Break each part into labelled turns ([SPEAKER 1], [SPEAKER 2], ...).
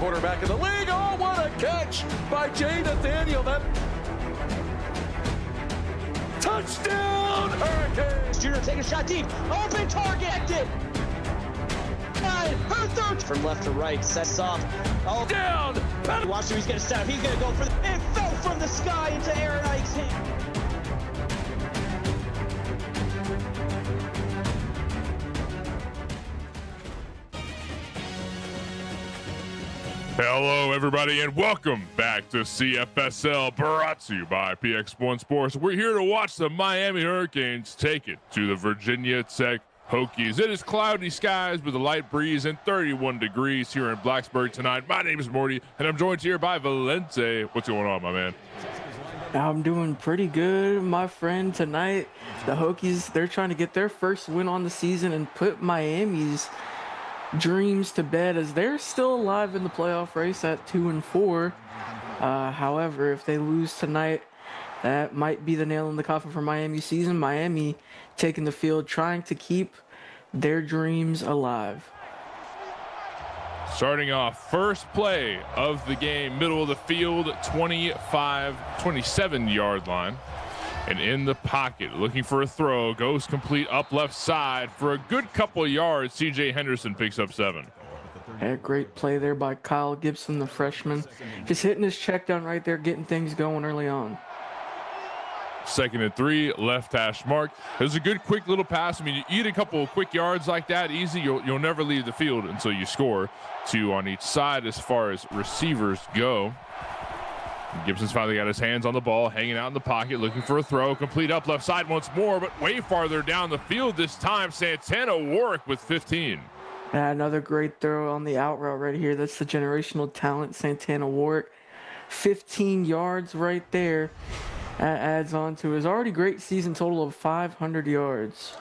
[SPEAKER 1] quarterback in the league. Oh, what a catch by Jay Nathaniel. That touchdown, Hurricanes.
[SPEAKER 2] Junior taking a shot deep. Open target. Her third from left to right. Sets off. Oh,
[SPEAKER 1] down.
[SPEAKER 2] Watch who he's going to set up. He's going to go for the. It fell from the sky into Aaron Ike's hand.
[SPEAKER 3] Hello, everybody, and welcome back to CFSL, brought to you by PX1 Sports. We're here to watch the Miami Hurricanes take it to the Virginia Tech Hokies. It is cloudy skies with a light breeze and 31 degrees here in Blacksburg tonight. My name is Morty, and I'm joined here by Valente. What's going on, my man?
[SPEAKER 4] I'm doing pretty good, my friend. Tonight, the Hokies, they're trying to get their first win on the season and put Miami's dreams to bed, as they're still alive in the playoff race at 2-4. However, if they lose tonight, that might be the nail in the coffin for Miami's season. Miami taking the field, trying to keep their dreams alive.
[SPEAKER 3] Starting off, first play of the game, middle of the field, 27-yard line. And in the pocket, looking for a throw, goes complete up left side for a good couple of yards. C.J. Henderson picks up 7.
[SPEAKER 4] A great play there by Kyle Gibson, the freshman. Just hitting his check down right there, getting things going early on.
[SPEAKER 3] 2nd and 3, left hash mark. It was a good, quick little pass. I mean, you eat a couple of quick yards like that, easy, you'll never leave the field until you score. 2 on each side as far as receivers go. Gibson's finally got his hands on the ball, hanging out in the pocket, looking for a throw. Complete up left side once more, but way farther down the field this time. Santana Warwick with 15.
[SPEAKER 4] Another great throw on the out route right here. That's the generational talent, Santana Warwick. 15 yards right there. That adds on to his already great season total of 500 yards.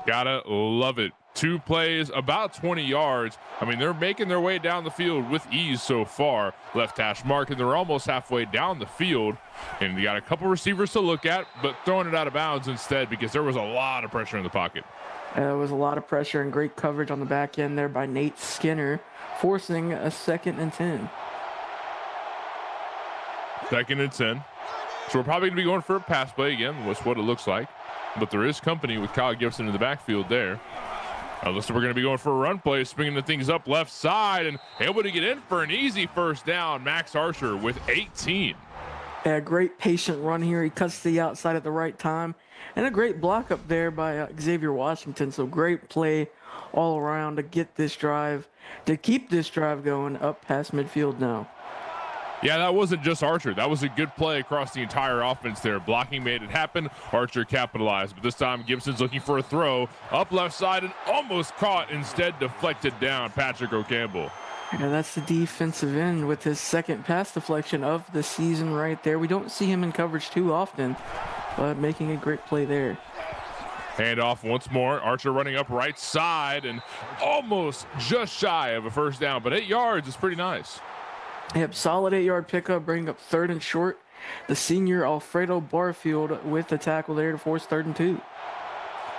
[SPEAKER 3] Gotta love it. 2 plays, about 20 yards. I mean, they're making their way down the field with ease so far. Left hash mark, and they're almost halfway down the field. And you got a couple receivers to look at, but throwing it out of bounds instead because there was a lot of pressure in the pocket.
[SPEAKER 4] There was a lot of pressure and great coverage on the back end there by Nate Skinner, forcing a 2nd and 10.
[SPEAKER 3] 2nd and 10. So we're probably going to be going for a pass play again. That's what it looks like. But there is company with Kyle Gibson in the backfield there. Looks like we're going to be going for a run play, swinging the things up left side and able to get in for an easy first down. Max Archer with 18.
[SPEAKER 4] A great patient run here. He cuts to the outside at the right time. And a great block up there by Xavier Washington. So great play all around to get this drive, to keep this drive going up past midfield now.
[SPEAKER 3] Yeah, that wasn't just Archer. That was a good play across the entire offense there. Blocking made it happen. Archer capitalized. But this time, Gibson's looking for a throw. Up left side and almost caught. Instead, deflected down. Patrick O'Campbell.
[SPEAKER 4] And that's the defensive end with his 2nd pass deflection of the season right there. We don't see him in coverage too often, but making a great play there.
[SPEAKER 3] Handoff once more. Archer running up right side and almost just shy of a first down. But 8 yards is pretty nice.
[SPEAKER 4] Yep, solid 8-yard pickup, bringing up 3rd and short. The senior Alfredo Barfield with the tackle there to force 3rd and 2.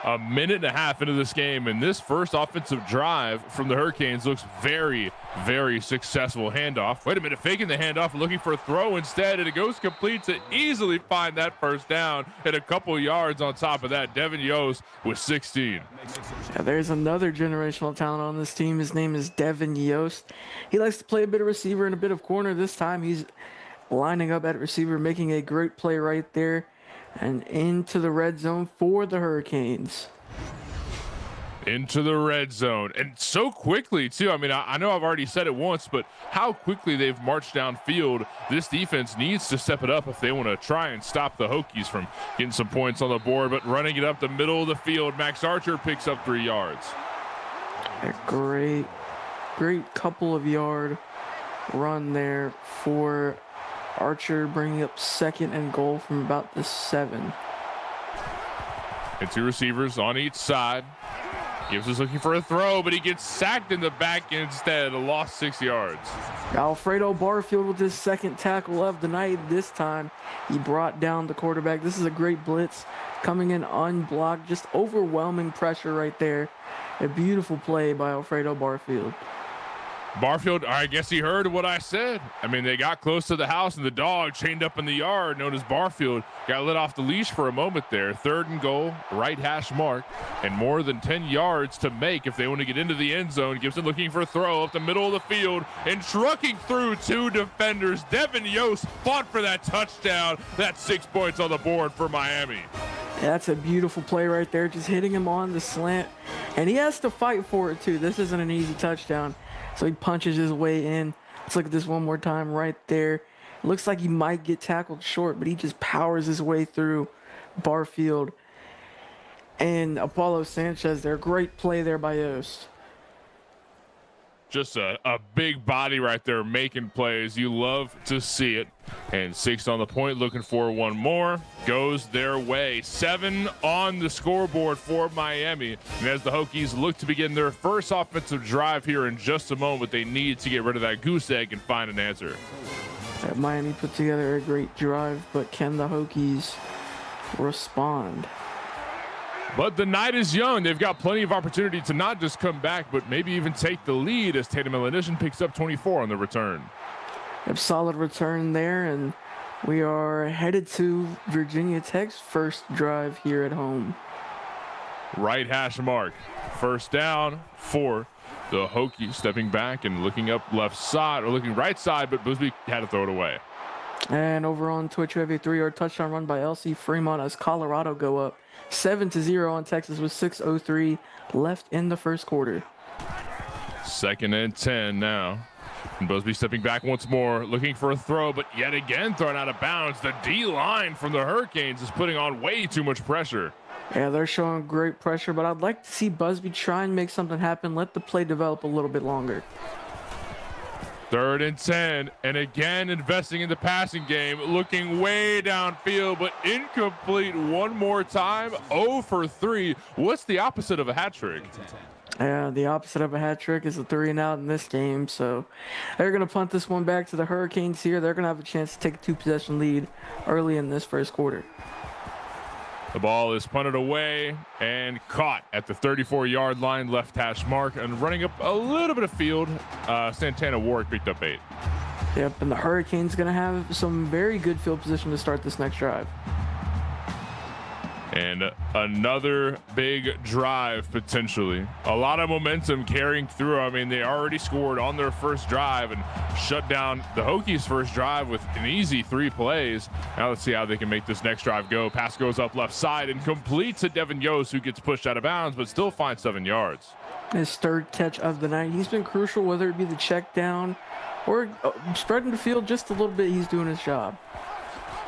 [SPEAKER 3] A minute and a half into this game, and this first offensive drive from the Hurricanes looks very, very successful. Handoff. Wait a minute, faking the handoff, looking for a throw instead, and it goes complete to easily find that first down and a couple yards on top of that. Devin Yost with 16.
[SPEAKER 4] Yeah, there's another generational talent on this team. His name is Devin Yost. He likes to play a bit of receiver and a bit of corner. This time he's lining up at receiver, making a great play right there. And into the red zone for the Hurricanes.
[SPEAKER 3] Into the red zone, and so quickly too. I mean, I know I've already said it once, but how quickly they've marched downfield. This defense needs to step it up if they want to try and stop the Hokies from getting some points on the board. But running it up the middle of the field, Max Archer picks up 3 yards.
[SPEAKER 4] A great couple of yard run there for Archer, bringing up 2nd and goal from about the 7.
[SPEAKER 3] And 2 receivers on each side. Gibson's looking for a throw, but he gets sacked in the back instead. A lost 6 yards.
[SPEAKER 4] Alfredo Barfield with his 2nd tackle of the night. This time he brought down the quarterback. This is a great blitz coming in unblocked. Just overwhelming pressure right there. A beautiful play by Alfredo Barfield.
[SPEAKER 3] Barfield, I guess he heard what I said. I mean, they got close to the house, and the dog chained up in the yard, known as Barfield, got let off the leash for a moment there. 3rd and goal, right hash mark, and more than 10 yards to make if they want to get into the end zone. Gibson looking for a throw up the middle of the field and trucking through 2 defenders. Devin Yost fought for that touchdown. That's 6 points on the board for Miami.
[SPEAKER 4] Yeah, that's a beautiful play right there, just hitting him on the slant. And he has to fight for it, too. This isn't an easy touchdown. So he punches his way in. Let's look at this one more time right there. It looks like he might get tackled short, but he just powers his way through Barfield and Apollo Sanchez there. Great play there by Yost.
[SPEAKER 3] Just a big body right there making plays. You love to see it. And 6 on the point, looking for one more. Goes their way. 7 on the scoreboard for Miami. And as the Hokies look to begin their first offensive drive here in just a moment, they need to get rid of that goose egg and find an answer.
[SPEAKER 4] Miami put together a great drive, but can the Hokies respond?
[SPEAKER 3] But the night is young. They've got plenty of opportunity to not just come back, but maybe even take the lead as Tatum Elenition picks up 24 on the return.
[SPEAKER 4] A solid return there, and we are headed to Virginia Tech's first drive here at home.
[SPEAKER 3] Right hash mark. 1st down for the Hokies, stepping back and looking up left side, or looking right side, but Busby had to throw it away.
[SPEAKER 4] And over on Twitch, we have a 3-yard touchdown run by LC Fremont as Colorado go up 7-0 on Texas with 6:03 left in the first quarter.
[SPEAKER 3] 2nd and 10 now. And Busby stepping back once more, looking for a throw, but yet again thrown out of bounds. The D-line from the Hurricanes is putting on way too much pressure.
[SPEAKER 4] Yeah, they're showing great pressure, but I'd like to see Busby try and make something happen. Let the play develop a little bit longer.
[SPEAKER 3] 3rd and 10, and again investing in the passing game, looking way downfield, but incomplete one more time. 0 for 3. What's the opposite of a hat trick?
[SPEAKER 4] Yeah, the opposite of a hat trick is a 3-and-out in this game. So they're going to punt this one back to the Hurricanes here. They're going to have a chance to take a 2-possession lead early in this first quarter.
[SPEAKER 3] The ball is punted away and caught at the 34-yard line, left hash mark, and running up a little bit of field. Santana Ward picked up 8.
[SPEAKER 4] Yep, and the Hurricanes going to have some very good field position to start this next drive.
[SPEAKER 3] And another big drive, potentially. A lot of momentum carrying through. I mean, they already scored on their first drive and shut down the Hokies' first drive with an easy 3 plays. Now let's see how they can make this next drive go. Pass goes up left side and completes to Devin Yost, who gets pushed out of bounds, but still finds 7 yards.
[SPEAKER 4] His 3rd catch of the night. He's been crucial, whether it be the check down or spreading the field just a little bit. He's doing his job.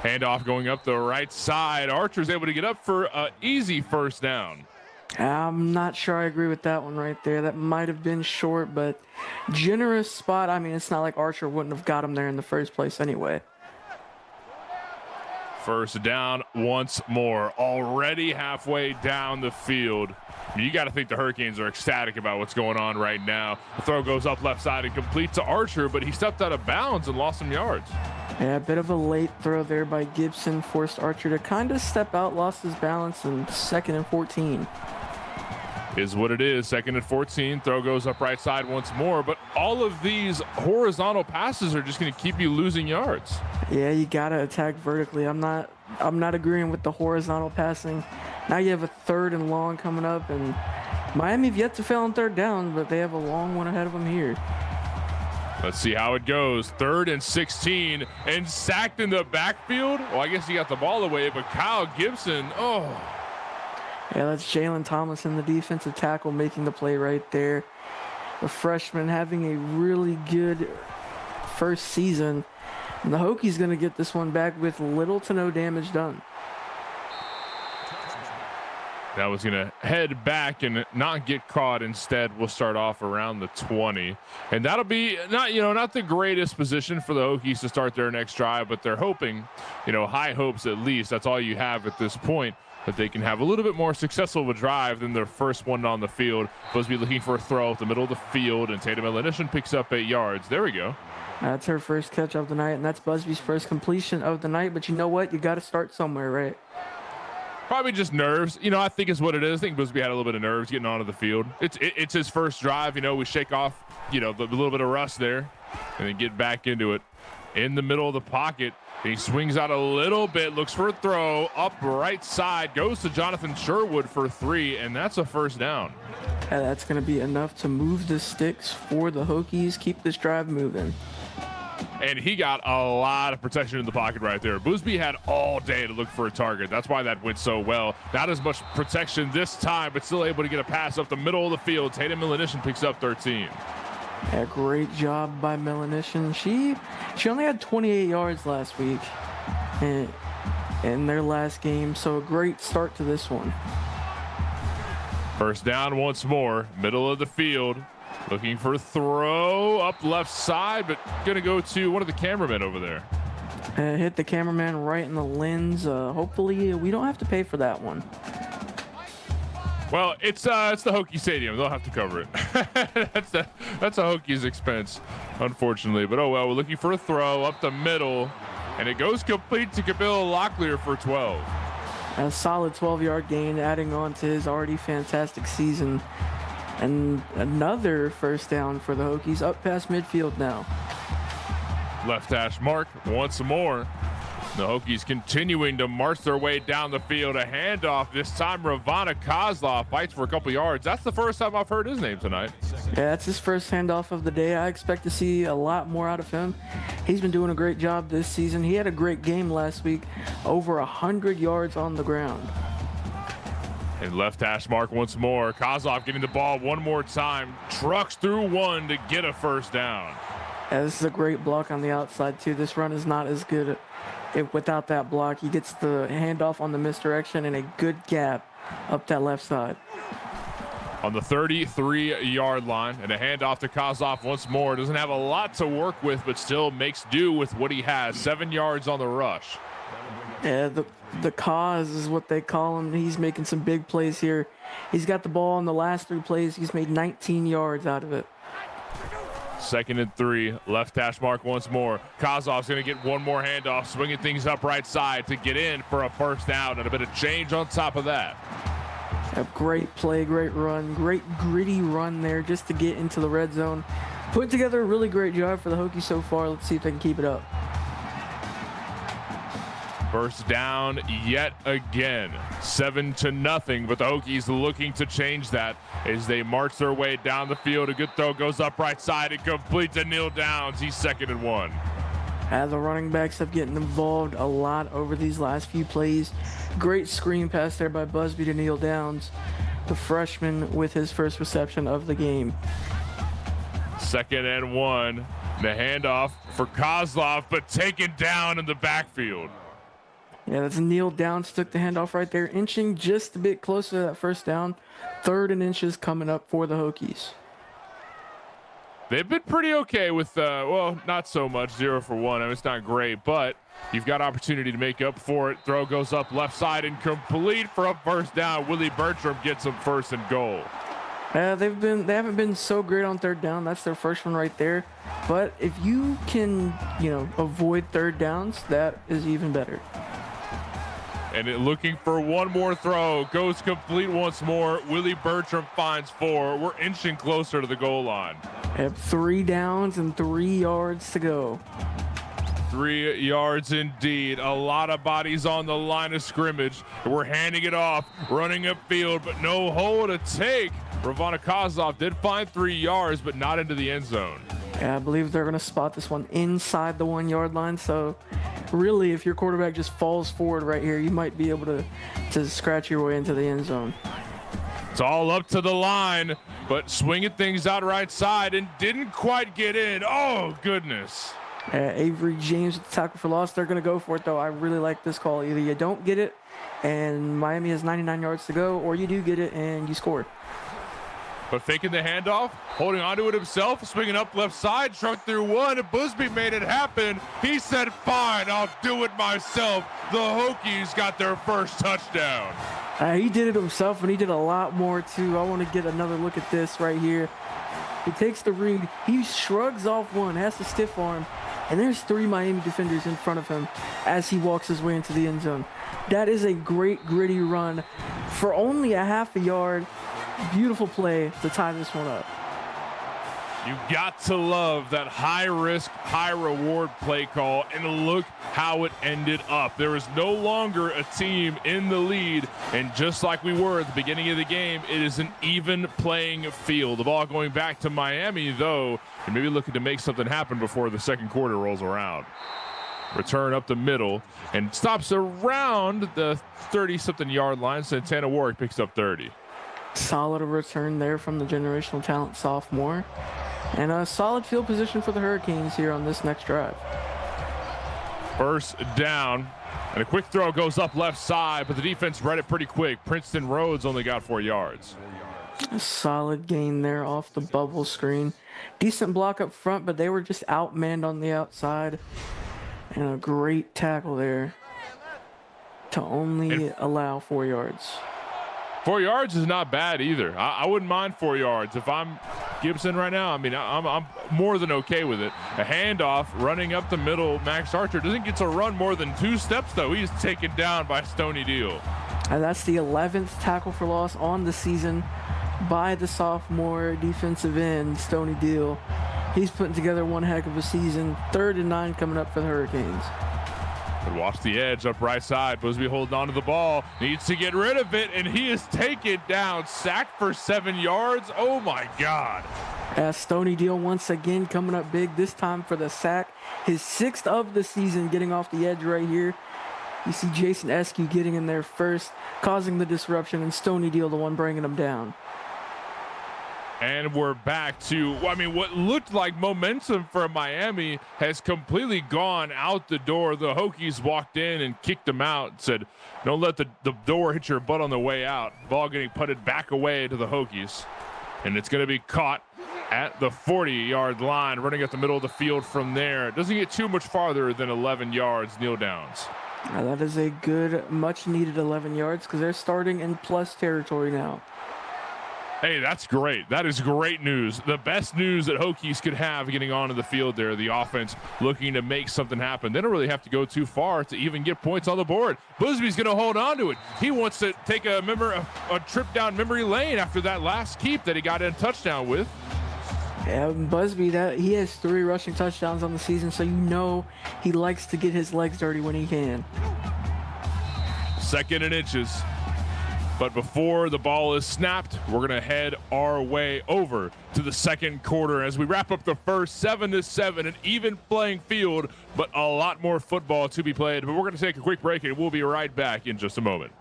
[SPEAKER 3] Handoff going up the right side. Archer's able to get up for an easy 1st down.
[SPEAKER 4] I'm not sure I agree with that one right there. That might have been short, but generous spot. I mean, it's not like Archer wouldn't have got him there in the first place anyway.
[SPEAKER 3] 1st down once more. Already halfway down the field. You got to think the Hurricanes are ecstatic about what's going on right now. The throw goes up left side and complete to Archer, but he stepped out of bounds and lost some yards.
[SPEAKER 4] Yeah, a bit of a late throw there by Gibson. Forced Archer to kind of step out, lost his balance, and 2nd and 14.
[SPEAKER 3] Is what it is. 2nd and 14. Throw goes up right side once more, but all of these horizontal passes are just going to keep you losing yards.
[SPEAKER 4] Yeah, you got to attack vertically. I'm not agreeing with the horizontal passing. Now you have a 3rd and long coming up, and Miami have yet to fail on 3rd down, but they have a long one ahead of them here.
[SPEAKER 3] Let's see how it goes. 3rd and 16, and sacked in the backfield. Well, I guess he got the ball away, but Kyle Gibson,
[SPEAKER 4] Yeah, that's Jalen Thomas in the defensive tackle making the play right there. The freshman having a really good first season. And the Hokies going to get this one back with little to no damage done.
[SPEAKER 3] That was going to head back and not get caught. Instead, we'll start off around the 20. And that'll be not the greatest position for the Hokies to start their next drive, but they're hoping, high hopes at least. That's all you have at this point, that they can have a little bit more successful of a drive than their first one on the field. Busby looking for a throw at the middle of the field, and Tatum Elenition picks up 8 yards. There we go.
[SPEAKER 4] That's her first catch of the night, and that's Busby's first completion of the night. But you know what? You got to start somewhere, right?
[SPEAKER 3] Probably just nerves. You know, I think is what it is. I think Busby had a little bit of nerves getting onto the field. It's his first drive. You know, we shake off, you know, the little bit of rust there and then get back into it. In the middle of the pocket, he swings out a little bit, looks for a throw, up right side, goes to Jonathan Sherwood for 3, and that's a first down.
[SPEAKER 4] And that's going to be enough to move the sticks for the Hokies, keep this drive moving.
[SPEAKER 3] And he got a lot of protection in the pocket right there. Busby had all day to look for a target. That's why that went so well. Not as much protection this time, but still able to get a pass up the middle of the field. Tatum Milanishin picks up 13.
[SPEAKER 4] A great job by Milanishin. She only had 28 yards last week in their last game, so a great start to this one.
[SPEAKER 3] First down once more, middle of the field. Looking for a throw up left side, but gonna go to one of the cameramen over there.
[SPEAKER 4] Hit the cameraman right in the lens. Hopefully we don't have to pay for that one.
[SPEAKER 3] Well, it's the Hokie Stadium. They'll have to cover it. that's a Hokies expense, unfortunately. But oh well, we're looking for a throw up the middle, and it goes complete to Kabila Locklear for 12.
[SPEAKER 4] A solid 12-yard gain, adding on to his already fantastic season. And another first down for the Hokies up past midfield now.
[SPEAKER 3] Left hash mark once more. The Hokies continuing to march their way down the field. A handoff, this time Ravana Kozlov fights for a couple yards. That's the first time I've heard his name tonight.
[SPEAKER 4] Yeah, that's his first handoff of the day. I expect to see a lot more out of him. He's been doing a great job this season. He had a great game last week, over 100 yards on the ground.
[SPEAKER 3] And left hash mark once more. Kozlov getting the ball one more time. Trucks through one to get a first down.
[SPEAKER 4] Yeah, this is a great block on the outside too. This run is not as good without that block. He gets the handoff on the misdirection and a good gap up that left side.
[SPEAKER 3] On the 33-yard line, and a handoff to Kozlov once more. Doesn't have a lot to work with, but still makes do with what he has. 7 yards on the rush.
[SPEAKER 4] Yeah, the cause is what they call him. He's making some big plays here. He's got the ball in the last 3 plays. He's made 19 yards out of it.
[SPEAKER 3] 2nd and 3, left hash mark once more. Kozlov's going to get one more handoff, swinging things up right side to get in for a first down and a bit of change on top of that.
[SPEAKER 4] A great play, great run, great gritty run there just to get into the red zone. Put together a really great job for the Hokies so far. Let's see if they can keep it up.
[SPEAKER 3] First down yet again, 7-0, but the Hokies looking to change that as they march their way down the field. A good throw goes up right side and complete to Neil Downs. He's 2nd and 1.
[SPEAKER 4] The running backs have getting involved a lot over these last few plays. Great screen pass there by Busby to Neil Downs, the freshman with his first reception of the game.
[SPEAKER 3] 2nd and 1, the handoff for Kozlov, but taken down in the backfield.
[SPEAKER 4] Yeah, that's Neil Downs took the handoff right there, inching just a bit closer to that first down. 3rd and inches coming up for the Hokies.
[SPEAKER 3] They've been pretty okay with, well, not so much, 0 for 1. I mean, it's not great, but you've got opportunity to make up for it. Throw goes up left side and complete for a first down. Willie Bertram gets them 1st and goal.
[SPEAKER 4] They haven't been so great on 3rd down. That's their first one right there. But if you can, avoid 3rd downs, that is even better.
[SPEAKER 3] And looking for one more throw, goes complete once more. Willie Bertram finds 4. We're inching closer to the goal line.
[SPEAKER 4] Have 3 downs and 3 yards to go.
[SPEAKER 3] 3 yards indeed. A lot of bodies on the line of scrimmage. We're handing it off, running upfield, but no hole to take. Ravana Kozlov did find 3 yards, but not into the end zone.
[SPEAKER 4] Yeah, I believe they're going to spot this one inside the 1-yard line. So really, if your quarterback just falls forward right here, you might be able to scratch your way into the end zone.
[SPEAKER 3] It's all up to the line, but swinging things out right side and didn't quite get in. Oh, goodness.
[SPEAKER 4] Avery James with the tackle for loss. They're going to go for it, though. I really like this call. Either you don't get it and Miami has 99 yards to go, or you do get it and you score.
[SPEAKER 3] But faking the handoff, holding onto it himself, swinging up left side, truck through one, and Busby made it happen. He said, fine, I'll do it myself. The Hokies got their first touchdown.
[SPEAKER 4] He did it himself, and he did a lot more, too. I want to get another look at this right here. He takes the read. He shrugs off one, has to stiff arm, and there's 3 Miami defenders in front of him as he walks his way into the end zone. That is a great gritty run for only a half a yard. Beautiful play to tie this one up.
[SPEAKER 3] You got to love that high risk, high reward play call, and look how it ended up. There is no longer a team in the lead, and just like we were at the beginning of the game, it is an even playing field. The ball going back to Miami, though, and maybe looking to make something happen before the second quarter rolls around. Return up the middle and stops around the 30-something yard line. Santana Warwick picks up 30.
[SPEAKER 4] Solid return there from the generational talent sophomore. And a solid field position for the Hurricanes here on this next drive.
[SPEAKER 3] First down, and a quick throw goes up left side, but the defense read it pretty quick. Princeton Rhodes only got 4 yards.
[SPEAKER 4] A solid gain there off the bubble screen. Decent block up front, but they were just outmanned on the outside. And a great tackle there to only allow 4 yards.
[SPEAKER 3] 4 yards is not bad either. I wouldn't mind 4 yards. If I'm Gibson right now, I mean, I'm more than okay with it. A handoff running up the middle. Max Archer doesn't get to run more than 2 steps, though. He's taken down by Stoney Deal.
[SPEAKER 4] And that's the 11th tackle for loss on the season by the sophomore defensive end, Stoney Deal. He's putting together one heck of a season. 3rd and 9 coming up for the Hurricanes.
[SPEAKER 3] Watch the edge up right side. Busby holding on to the ball. Needs to get rid of it, and he is taken down. Sacked for 7 yards. Oh, my God.
[SPEAKER 4] As Stoney Deal once again coming up big, this time for the sack. His 6th of the season, getting off the edge right here. You see Jason Eskew getting in there first, causing the disruption, and Stoney Deal the one bringing him down.
[SPEAKER 3] And we're back to, I mean, what looked like momentum for Miami has completely gone out the door. The Hokies walked in and kicked them out, said, don't let the door hit your butt on the way out. Ball getting putted back away to the Hokies. And it's going to be caught at the 40-yard line, running up the middle of the field from there. It doesn't get too much farther than 11 yards, kneel downs.
[SPEAKER 4] Now that is a good, much-needed 11 yards because they're starting in plus territory now.
[SPEAKER 3] Hey, that's great. That is great news. The best news that Hokies could have getting onto the field there. The offense looking to make something happen. They don't really have to go too far to even get points on the board. Busby's going to hold on to it. He wants to take a trip down memory lane after that last keep that he got a touchdown with.
[SPEAKER 4] Yeah, Busby, he has 3 rushing touchdowns on the season, so you know he likes to get his legs dirty when he can.
[SPEAKER 3] 2nd and inches. But before the ball is snapped, we're going to head our way over to the second quarter as we wrap up the first. 7-7, an even playing field, but a lot more football to be played. But we're going to take a quick break, and we'll be right back in just a moment.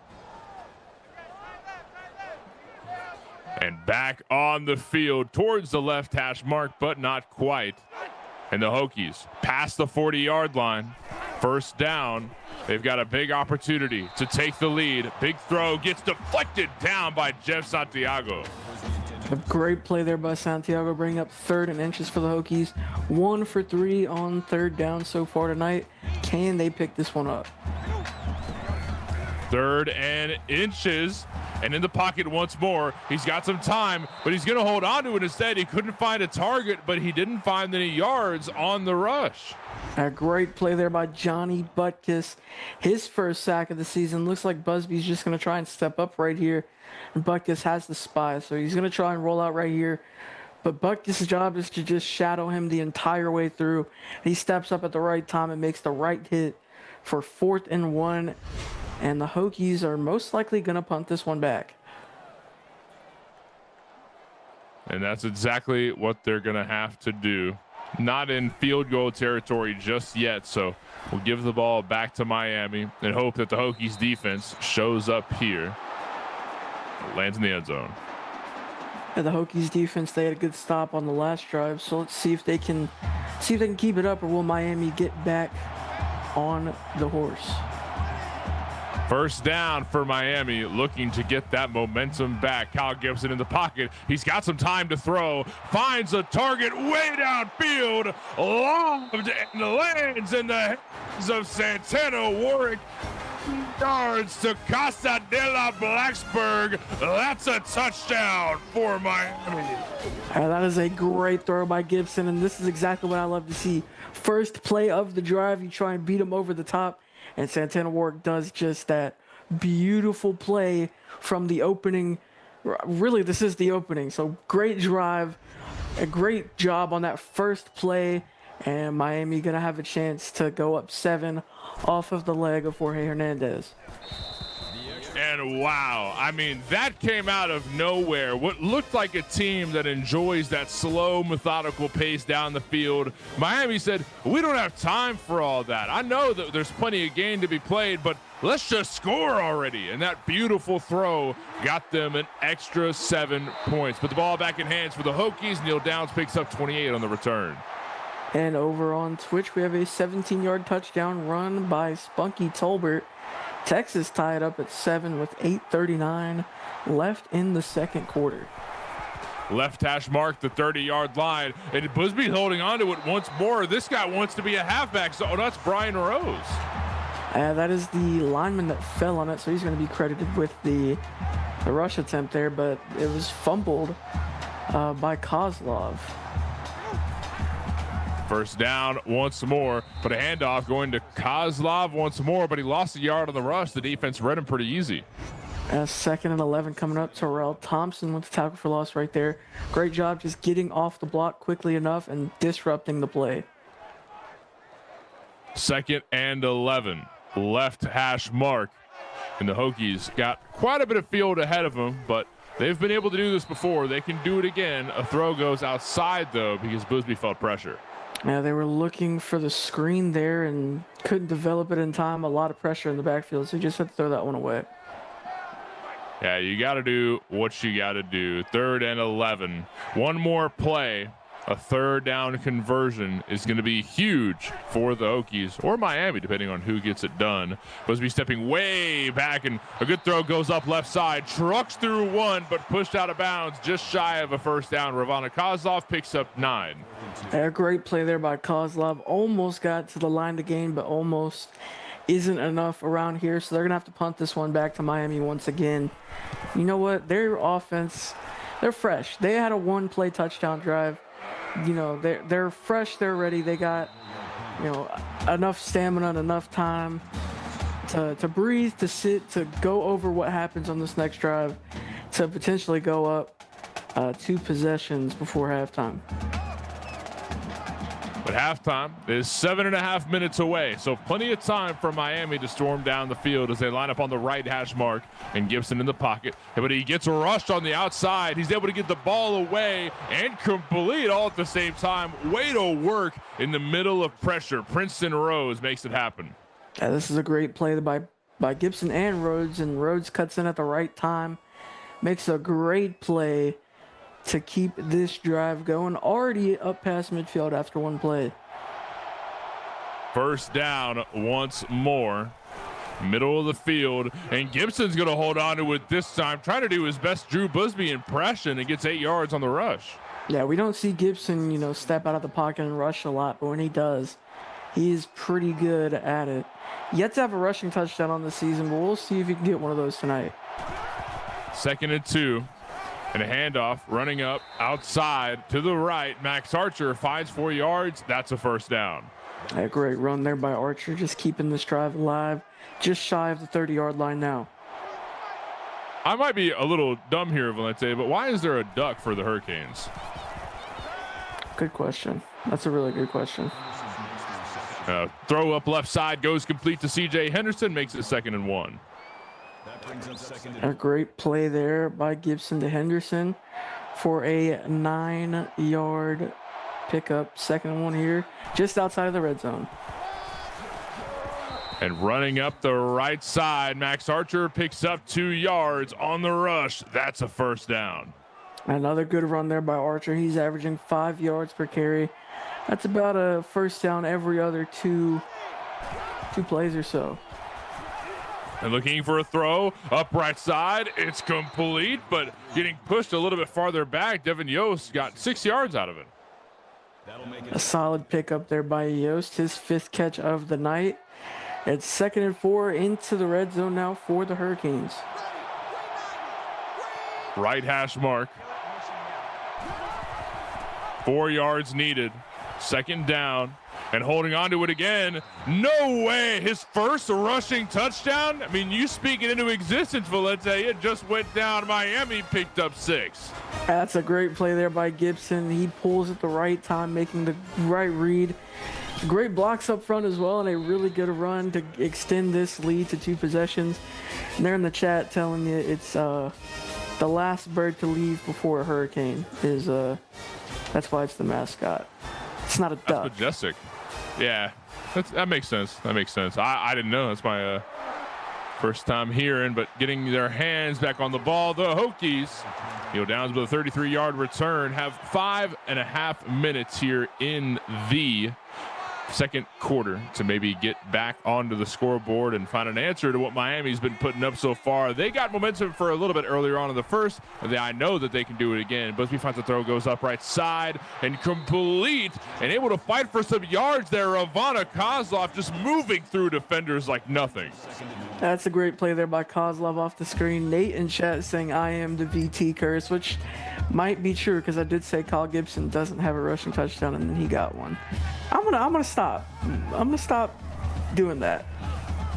[SPEAKER 3] And back on the field towards the left hash mark, but not quite. And the Hokies past the 40-yard line. First down. They've got a big opportunity to take the lead. Big throw gets deflected down by Jeff Santiago.
[SPEAKER 4] A great play there by Santiago, bringing up 3rd and inches for the Hokies. 1 for 3 on 3rd down so far tonight. Can they pick this one up?
[SPEAKER 3] 3rd and inches. And in the pocket once more. He's got some time, but he's going to hold on to it instead. He couldn't find a target, but he didn't find any yards on the rush.
[SPEAKER 4] A great play there by Johnny Butkus. His first sack of the season. Looks like Busby's just going to try and step up right here. And Butkus has the spy, so he's going to try and roll out right here. But Butkus' job is to just shadow him the entire way through. He steps up at the right time and makes the right hit for 4th and 1. And the Hokies are most likely going to punt this one back.
[SPEAKER 3] And that's exactly what they're going to have to do. Not in field goal territory just yet, so we'll give the ball back to Miami and hope that the Hokies defense shows up here. It lands in the end zone.
[SPEAKER 4] And the Hokies defense, they had a good stop on the last drive, so let's see if they can keep it up, or will Miami get back on the horse?
[SPEAKER 3] First down for Miami, looking to get that momentum back. Kyle Gibson in the pocket. He's got some time to throw. Finds a target way downfield. Lobbed and lands in the hands of Santana Warwick. Yards to Casa de la Blacksburg. That's a touchdown for Miami.
[SPEAKER 4] That is a great throw by Gibson, and this is exactly what I love to see. First play of the drive, you try and beat him over the top, and Santana Warwick does just that. Beautiful play from the opening. Really, this is the opening, so great drive, a great job on that first play, and Miami going to have a chance to go up 7 off of the leg of Jorge Hernandez.
[SPEAKER 3] And wow, I mean, that came out of nowhere. What looked like a team that enjoys that slow, methodical pace down the field. Miami said, we don't have time for all that. I know that there's plenty of game to be played, but let's just score already. And that beautiful throw got them an extra 7 points. Put the ball back in hands for the Hokies. Neil Downs picks up 28 on the return.
[SPEAKER 4] And over on Twitch, we have a 17-yard touchdown run by Spunky Tolbert. Texas tied up at 7 with 8:39 left in the second quarter.
[SPEAKER 3] Left hash mark the 30-yard line, and Busby holding on to it once more. This guy wants to be a halfback, so that's Brian Rose.
[SPEAKER 4] That is the lineman that fell on it, so he's going to be credited with the rush attempt there, but it was fumbled by Kozlov.
[SPEAKER 3] First down once more, but a handoff going to Kozlov once more, but he lost a yard on the rush. The defense read him pretty easy.
[SPEAKER 4] 2nd and 11 coming up. Terrell Thompson with the tackle for loss right there. Great job just getting off the block quickly enough and disrupting the play.
[SPEAKER 3] 2nd and 11, left hash mark, and the Hokies got quite a bit of field ahead of them, but they've been able to do this before. They can do it again. A throw goes outside though because Busby felt pressure.
[SPEAKER 4] Yeah, they were looking for the screen there and couldn't develop it in time. A lot of pressure in the backfield, so you just had to throw that one away.
[SPEAKER 3] Yeah, you got to do what you got to do. 3rd and 11. One more play. A 3rd down conversion is going to be huge for the Hokies or Miami, depending on who gets it done. Busby stepping way back, and a good throw goes up left side. Trucks through one, but pushed out of bounds just shy of a 1st down. Ravana Kozlov picks up 9.
[SPEAKER 4] A great play there by Kozlov. Almost got to the line to gain, but almost isn't enough around here. So they're going to have to punt this one back to Miami once again. You know what? Their offense, they're fresh. They had a 1-play touchdown drive. You know, they're fresh, they're ready. They got, you know, enough stamina and enough time to breathe, to sit, to go over what happens on this next drive, to potentially go up 2 possessions before halftime.
[SPEAKER 3] But halftime is 7.5 minutes away, so plenty of time for Miami to storm down the field as they line up on the right hash mark, and Gibson in the pocket. But he gets rushed on the outside. He's able to get the ball away and complete all at the same time. Way to work in the middle of pressure. Princeton Rose makes it happen.
[SPEAKER 4] Yeah, this is a great play by Gibson and Rhodes cuts in at the right time. Makes a great play to keep this drive going. Already up past midfield after 1 play.
[SPEAKER 3] 1st down once more. Middle of the field, and Gibson's going to hold on to it this time, trying to do his best Drew Busby impression, and gets 8 yards on the rush.
[SPEAKER 4] Yeah, we don't see Gibson, you know, step out of the pocket and rush a lot, but when he does, he's pretty good at it. Yet to have a rushing touchdown on the season, but we'll see if he can get one of those tonight.
[SPEAKER 3] 2nd and 2. And a handoff running up outside to the right. Max Archer finds 4 yards. That's a 1st down.
[SPEAKER 4] A great run there by Archer, just keeping this drive alive, just shy of the 30-yard line now.
[SPEAKER 3] I might be a little dumb here, Valente, but why is there a duck for the Hurricanes?
[SPEAKER 4] Good question. That's a really good question.
[SPEAKER 3] Throw up left side goes complete to C.J. Henderson, makes it 2nd and 1.
[SPEAKER 4] A great play there by Gibson to Henderson for a 9-yard pickup. 2nd and 1 here, just outside of the red zone.
[SPEAKER 3] And running up the right side, Max Archer picks up 2 yards on the rush. That's a 1st down.
[SPEAKER 4] Another good run there by Archer. He's averaging 5 yards per carry. That's about a 1st down every other two plays or so.
[SPEAKER 3] And looking for a throw up right side. It's complete, but getting pushed a little bit farther back. Devin Yost got 6 yards out of it.
[SPEAKER 4] A solid pickup there by Yost, his 5th catch of the night. It's 2nd and 4 into the red zone now for the Hurricanes.
[SPEAKER 3] Right hash mark. 4 yards needed. Second down. And holding on to it again. No way. His first rushing touchdown. I mean, you speak it into existence, Valente. It just went down. Miami picked up 6.
[SPEAKER 4] That's a great play there by Gibson. He pulls at the right time, making the right read. Great blocks up front as well, and a really good run to extend this lead to 2 possessions. And they're in the chat telling you it's the last bird to leave before a hurricane. That's why it's the mascot. It's not a duck.
[SPEAKER 3] That's majestic. Yeah, that makes sense. That makes sense. I didn't know. That's my first time hearing, but getting their hands back on the ball. The Hokies, Downs with a 33-yard return, have 5.5 minutes here in the second quarter to maybe get back onto the scoreboard and find an answer to what Miami's been putting up so far. They got momentum for a little bit earlier on in the first, and I know that they can do it again. Busby finds the throw, goes up right side and complete, and able to fight for some yards there. Ravana Kozlov just moving through defenders like nothing.
[SPEAKER 4] That's a great play there by Kozlov off the screen. Nate in chat saying I am the VT curse, which might be true because I did say Kyle Gibson doesn't have a rushing touchdown and then he got one. I'm gonna stop. I'm gonna stop doing that.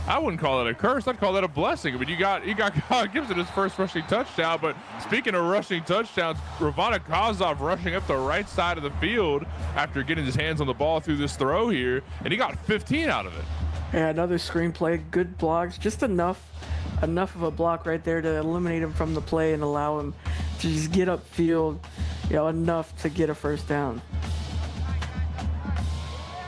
[SPEAKER 3] I wouldn't call it a curse. I'd call that a blessing. I mean, you got Kyle Gibson his first rushing touchdown. But speaking of rushing touchdowns, Ravana Kozlov rushing up the right side of the field after getting his hands on the ball through this throw here, and he got 15 out of it.
[SPEAKER 4] Yeah, another screenplay, good blocks, just enough of a block right there to eliminate him from the play and allow him to just get upfield, enough to get a first down.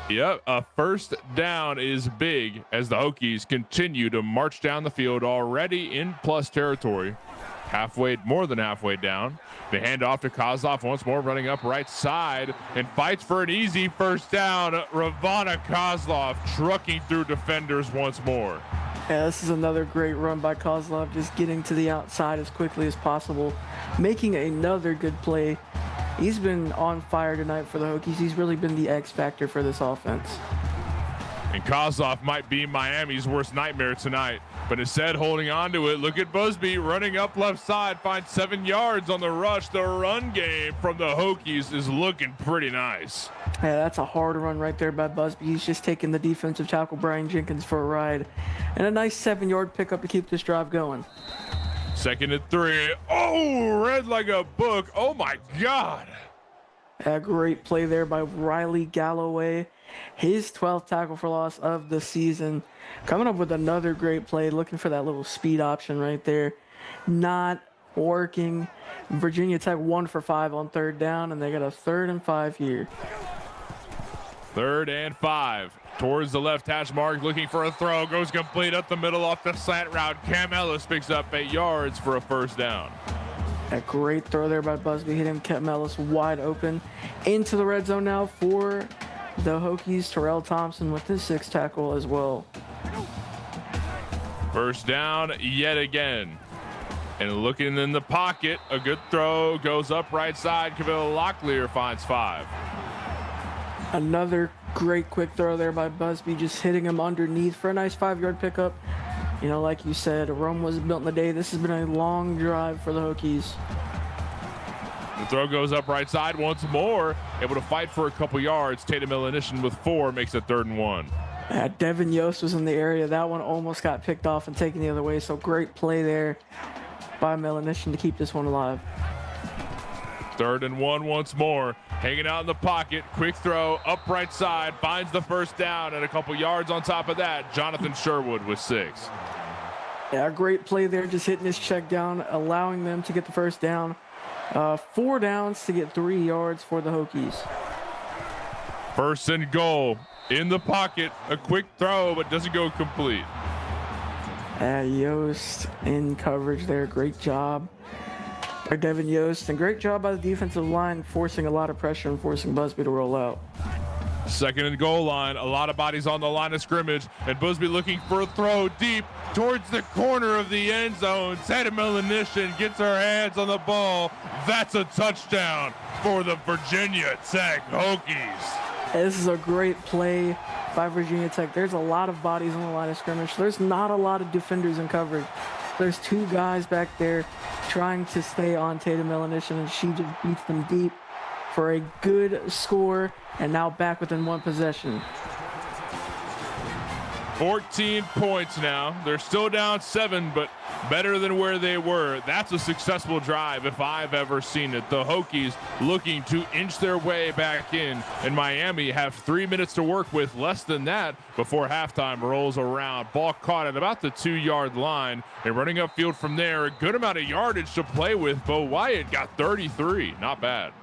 [SPEAKER 3] Yep, a first down is big as the Hokies continue to march down the field already in plus territory. More than halfway down. They hand off to Kozlov once more, running up right side and fights for an easy first down. Ravana Kozlov trucking through defenders once more.
[SPEAKER 4] Yeah, this is another great run by Kozlov, just getting to the outside as quickly as possible, making another good play. He's been on fire tonight for the Hokies. He's really been the X factor for this offense.
[SPEAKER 3] And Kozlov might be Miami's worst nightmare tonight, but instead holding on to it. Look at Busby running up left side, finds 7 yards on the rush. The run game from the Hokies is looking pretty nice.
[SPEAKER 4] Yeah, that's a hard run right there by Busby. He's just taking the defensive tackle Brian Jenkins for a ride. And a nice 7-yard pickup to keep this drive going.
[SPEAKER 3] 2nd and 3. Oh, read like a book. Oh my God.
[SPEAKER 4] A great play there by Riley Galloway. His 12th tackle for loss of the season. Coming up with another great play, looking for that little speed option right there. Not working. Virginia Tech 1 for 5 on 3rd down, and they got a 3rd and 5 here.
[SPEAKER 3] 3rd and 5. Towards the left hash mark, looking for a throw. Goes complete up the middle off the slant route. Cam Ellis picks up 8 yards for a first down.
[SPEAKER 4] A great throw there by Busby, hitting Cam Ellis wide open. Into the red zone now for the Hokies. Terrell Thompson with his 6th tackle as well.
[SPEAKER 3] First down yet again. And looking in the pocket, a good throw goes up right side. Cavill Locklear finds 5.
[SPEAKER 4] Another great quick throw there by Busby, just hitting him underneath for a nice 5-yard pickup. Like you said, Rome wasn't built in the day. This has been a long drive for the Hokies.
[SPEAKER 3] The throw goes up right side once more. Able to fight for a couple yards. Tatum Illinition with 4 makes it 3rd and 1.
[SPEAKER 4] Yeah, Devin Yost was in the area. That one almost got picked off and taken the other way. So great play there by Melanician to keep this one alive.
[SPEAKER 3] 3rd and 1 once more. Hanging out in the pocket. Quick throw up right side. Finds the first down and a couple yards on top of that. Jonathan Sherwood with 6.
[SPEAKER 4] Yeah, great play there. Just hitting his check down, allowing them to get the first down. 4 downs to get 3 yards for the Hokies.
[SPEAKER 3] 1st and goal. In the pocket. A quick throw, but doesn't go complete.
[SPEAKER 4] Yost in coverage there. Great job by Devin Yost. And great job by the defensive line, forcing a lot of pressure and forcing Busby to roll out.
[SPEAKER 3] 2nd and goal line. A lot of bodies on the line of scrimmage. And Busby looking for a throw deep towards the corner of the end zone. Tatum Illinition gets her hands on the ball. That's a touchdown for the Virginia Tech Hokies.
[SPEAKER 4] This is a great play by Virginia Tech. There's a lot of bodies on the line of scrimmage. There's not a lot of defenders in coverage. There's 2 guys back there trying to stay on Tatum Illinition, and she just beats them deep. for a good score, and now back within one possession.
[SPEAKER 3] 14 points now. They're still down 7, but better than where they were. That's a successful drive if I've ever seen it. The Hokies looking to inch their way back in, and Miami have 3 minutes to work with, less than that, before halftime rolls around. Ball caught at about the 2-yard line, and running upfield from there, a good amount of yardage to play with. Bo Wyatt got 33. Not bad.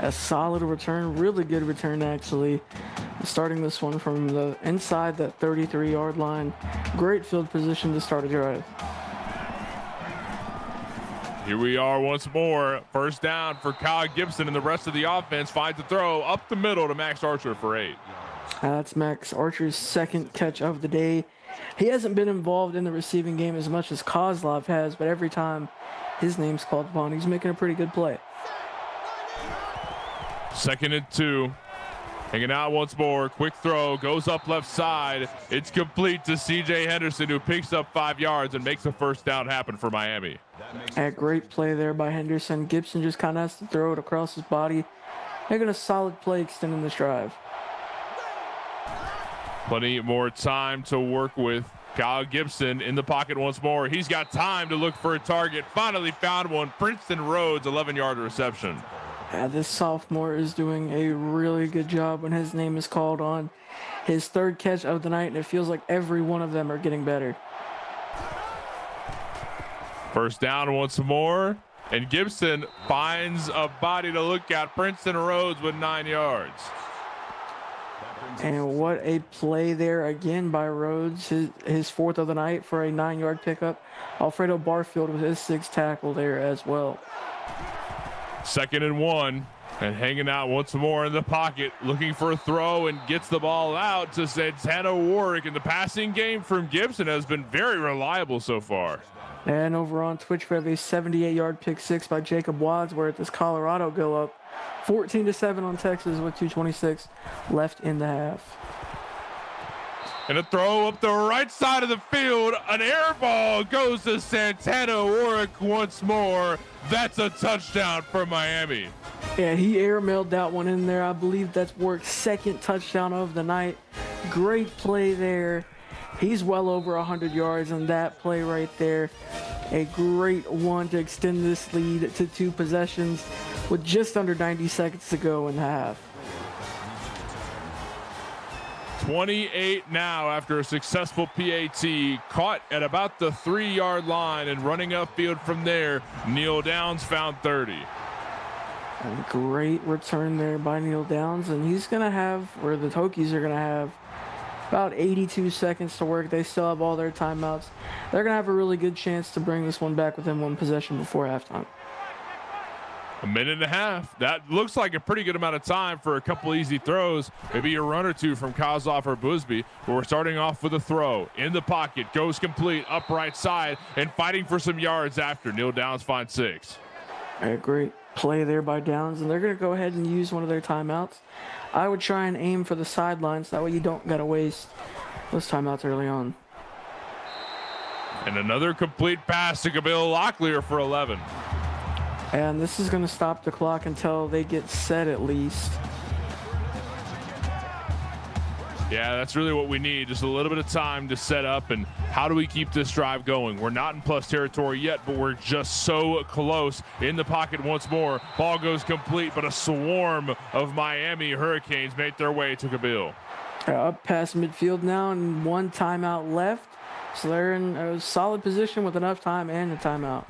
[SPEAKER 4] A solid return, really good return actually. Starting this one from the inside that 33-yard line. Great field position to start a drive.
[SPEAKER 3] Here we are once more. First down for Kyle Gibson, and the rest of the offense finds the throw up the middle to Max Archer for 8.
[SPEAKER 4] That's Max Archer's second catch of the day. He hasn't been involved in the receiving game as much as Kozlov has, but every time his name's called upon, he's making a pretty good play.
[SPEAKER 3] 2nd and 2. Hanging out once more. Quick throw. Goes up left side. It's complete to C.J. Henderson, who picks up 5 yards and makes a first down happen for Miami.
[SPEAKER 4] A great play there by Henderson. Gibson just kind of has to throw it across his body. Making a solid play extending this drive.
[SPEAKER 3] Plenty more time to work with. Kyle Gibson in the pocket once more. He's got time to look for a target. Finally found one. Princeton Rhodes, 11-yard reception.
[SPEAKER 4] This sophomore is doing a really good job when his name is called on. His 3rd catch of the night, and it feels like every one of them are getting better.
[SPEAKER 3] First down once more, and Gibson finds a body to look at. Princeton Rhodes with 9 yards.
[SPEAKER 4] And what a play there again by Rhodes, his 4th of the night for a 9-yard pickup. Alfredo Barfield with his 6th tackle there as well.
[SPEAKER 3] 2nd and 1, and hanging out once more in the pocket, looking for a throw, and gets the ball out to Santana Warwick. And the passing game from Gibson has been very reliable so far.
[SPEAKER 4] And over on Twitch, we have a 78-yard pick 6 by Jacob Wadsworth as Colorado go up 14-7 on Texas with 2:26 left in the half.
[SPEAKER 3] And a throw up the right side of the field. An air ball goes to Santana Warwick once more. That's a touchdown for Miami.
[SPEAKER 4] Yeah, he airmailed that one in there. I believe that's Warwick's 2nd touchdown of the night. Great play there. He's well over 100 yards on that play right there. A great one to extend this lead to 2 possessions with just under 90 seconds to go in the half.
[SPEAKER 3] 28 now after a successful PAT, caught at about the 3-yard line and running upfield from there. Neil Downs found 30.
[SPEAKER 4] A great return there by Neil Downs, and he's going to have, or the Hokies are going to have, about 82 seconds to work. They still have all their timeouts. They're going to have a really good chance to bring this one back within 1 possession before halftime.
[SPEAKER 3] A minute and a half. That looks like a pretty good amount of time for a couple easy throws. Maybe a run or two from Kozlov or Busby. But we're starting off with a throw. In the pocket. Goes complete. Up right side. And fighting for some yards after. Neil Downs finds 6.
[SPEAKER 4] A great play there by Downs. And they're going to go ahead and use one of their timeouts. I would try and aim for the sidelines. That way you don't got to waste those timeouts early on.
[SPEAKER 3] And another complete pass to Gabriel Locklear for 11.
[SPEAKER 4] And this is going to stop the clock until they get set at least.
[SPEAKER 3] Yeah, that's really what we need. Just a little bit of time to set up. And how do we keep this drive going? We're not in plus territory yet, but we're just so close. In the pocket once more. Ball goes complete, but a swarm of Miami Hurricanes make their way to Gabriel.
[SPEAKER 4] Up past midfield now and 1 timeout left. So they're in a solid position with enough time and a timeout.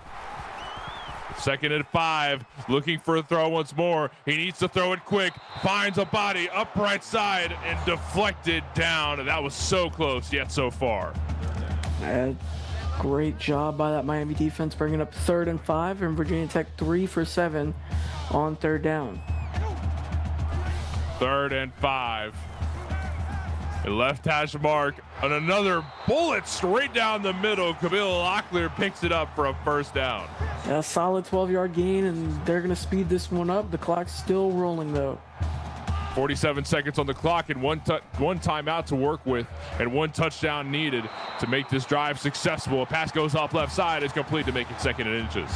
[SPEAKER 3] 2nd and 5, looking for a throw once more. He needs to throw it quick, finds a body up right side and deflected down. That was so close yet so far.
[SPEAKER 4] Great job by that Miami defense, bringing up 3rd and 5, and Virginia Tech 3 for 7 on 3rd down.
[SPEAKER 3] 3rd and 5. A left hash mark, and another bullet straight down the middle. Gabriel Locklear picks it up for a first down.
[SPEAKER 4] A solid 12-yard gain, and they're going to speed this one up. The clock's still rolling, though.
[SPEAKER 3] 47 seconds on the clock and one timeout to work with and 1 touchdown needed to make this drive successful. A pass goes off left side. It's complete to make it 2nd and inches.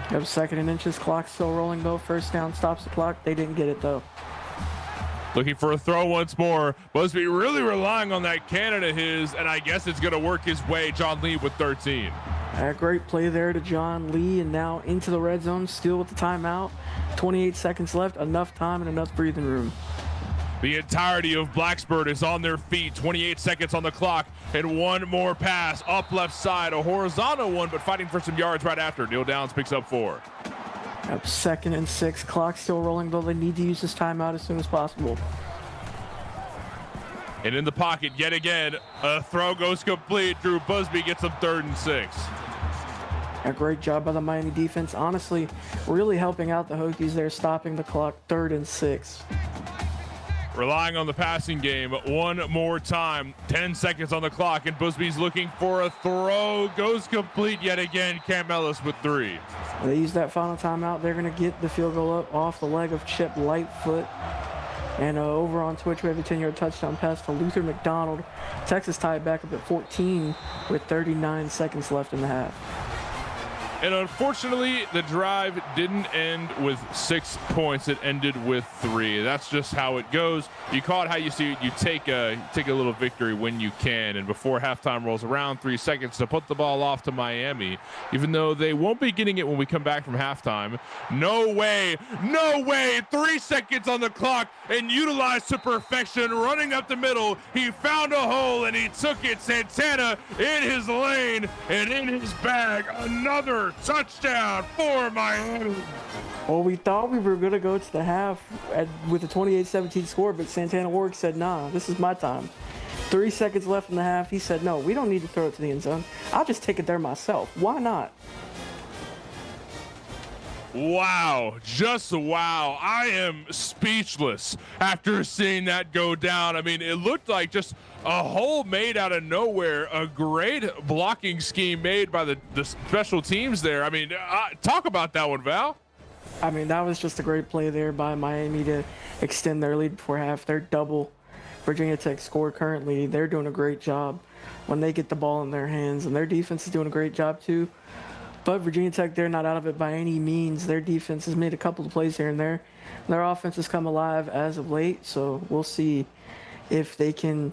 [SPEAKER 4] Have 2nd and inches, clock still rolling though. First down, stops the clock. They didn't get it though.
[SPEAKER 3] Looking for a throw once more. Busby really relying on that cannon of his, and I guess it's going to work his way. John Lee with 13.
[SPEAKER 4] A great play there to John Lee, and now into the red zone, still with the timeout. 28 seconds left, enough time and enough breathing room.
[SPEAKER 3] The entirety of Blacksburg is on their feet. 28 seconds on the clock, and one more pass up left side. A horizontal one, but fighting for some yards right after. Neil Downs picks up 4.
[SPEAKER 4] Up 2nd and 6, clock still rolling, though they need to use this timeout as soon as possible.
[SPEAKER 3] And in the pocket yet again, a throw goes complete. Drew Busby gets them 3rd and 6.
[SPEAKER 4] A great job by the Miami defense. Honestly, really helping out the Hokies there, stopping the clock. 3rd and 6.
[SPEAKER 3] Relying on the passing game one more time. 10 seconds on the clock, and Busby's looking for a throw. Goes complete yet again. Cam Ellis with 3.
[SPEAKER 4] They use that final timeout. They're going to get the field goal up off the leg of Chip Lightfoot. And over on Twitch, we have a 10-yard touchdown pass to Luther McDonald. Texas tied back up at 14 with 39 seconds left in the half.
[SPEAKER 3] And unfortunately, the drive didn't end with 6 points. It ended with 3. That's just how it goes. You call it how you see it. You take a little victory when you can. And before halftime rolls around, 3 seconds to put the ball off to Miami, even though they won't be getting it when we come back from halftime. No way, no way. 3 seconds on the clock and utilized to perfection. Running up the middle, he found a hole and he took it. Santana in his lane and in his bag. Another touchdown for Miami.
[SPEAKER 4] Well, we thought we were going to go to the half with a 28-17 score, but Santana Warwick said, nah, this is my time. 3 seconds left in the half. He said, no, we don't need to throw it to the end zone. I'll just take it there myself. Why not?
[SPEAKER 3] Wow, just wow. I am speechless after seeing that go down. I mean, it looked like just a hole made out of nowhere. A great blocking scheme made by the special teams there. I mean, talk about that one, Val.
[SPEAKER 4] I mean, that was just a great play there by Miami to extend their lead before half. They're double Virginia Tech score currently. They're doing a great job when they get the ball in their hands, and their defense is doing a great job too. But Virginia Tech, they're not out of it by any means. Their defense has made a couple of plays here and there. Their offense has come alive as of late, so we'll see if they can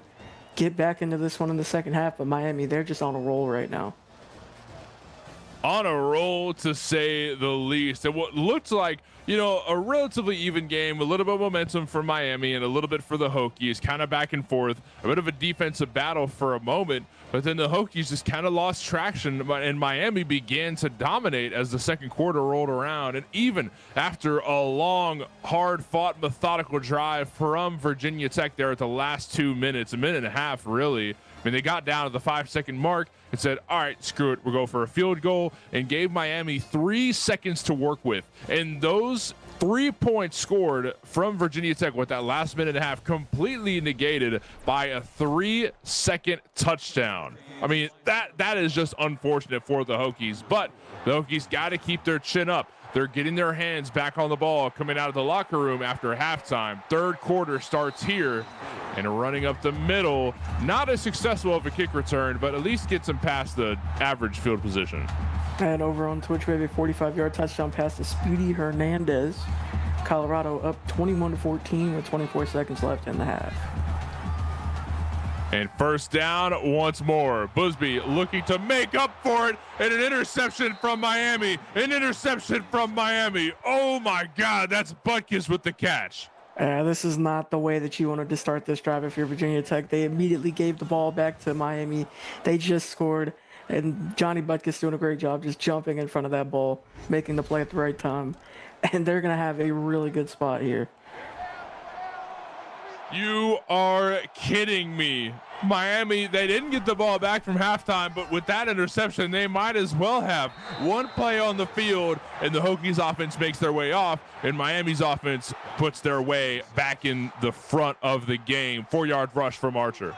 [SPEAKER 4] get back into this one in the second half. But Miami, they're just on a roll right now.
[SPEAKER 3] On a roll, to say the least. And what looked like, you know, a relatively even game, a little bit of momentum for Miami and a little bit for the Hokies, kind of back and forth, a bit of a defensive battle for a moment, but then the Hokies just kind of lost traction, and Miami began to dominate as the second quarter rolled around. And even after a long, hard-fought, methodical drive from Virginia Tech there at the last 2 minutes, a minute and a half, really, I mean, they got down to the 5-second mark and said, all right, screw it, we'll go for a field goal, and gave Miami 3 seconds to work with. And those 3 points scored from Virginia Tech with that last minute and a half completely negated by a 3-second touchdown. I mean, that is just unfortunate for the Hokies, but the Hokies got to keep their chin up. They're getting their hands back on the ball coming out of the locker room after halftime. Third quarter starts here, and running up the middle. Not as successful of a kick return, but at least gets him past the average field position.
[SPEAKER 4] And over on Twitch, we have a 45-yard touchdown pass to Speedy Hernandez. Colorado up 21-14 with 24 seconds left in the half.
[SPEAKER 3] And first down once more. Busby looking to make up for it, and an interception from Miami. An interception from Miami. Oh my God, that's Butkus with the catch.
[SPEAKER 4] This is not the way that you wanted to start this drive if you're Virginia Tech. They immediately gave the ball back to Miami. They just scored, and Johnny Butkus doing a great job just jumping in front of that ball, making the play at the right time. And they're going to have a really good spot here.
[SPEAKER 3] You are kidding me. Miami, they didn't get the ball back from halftime, but with that interception, they might as well have. One play on the field, and the Hokies offense makes their way off, and Miami's offense puts their way back in the front of the game. 4-yard rush from Archer.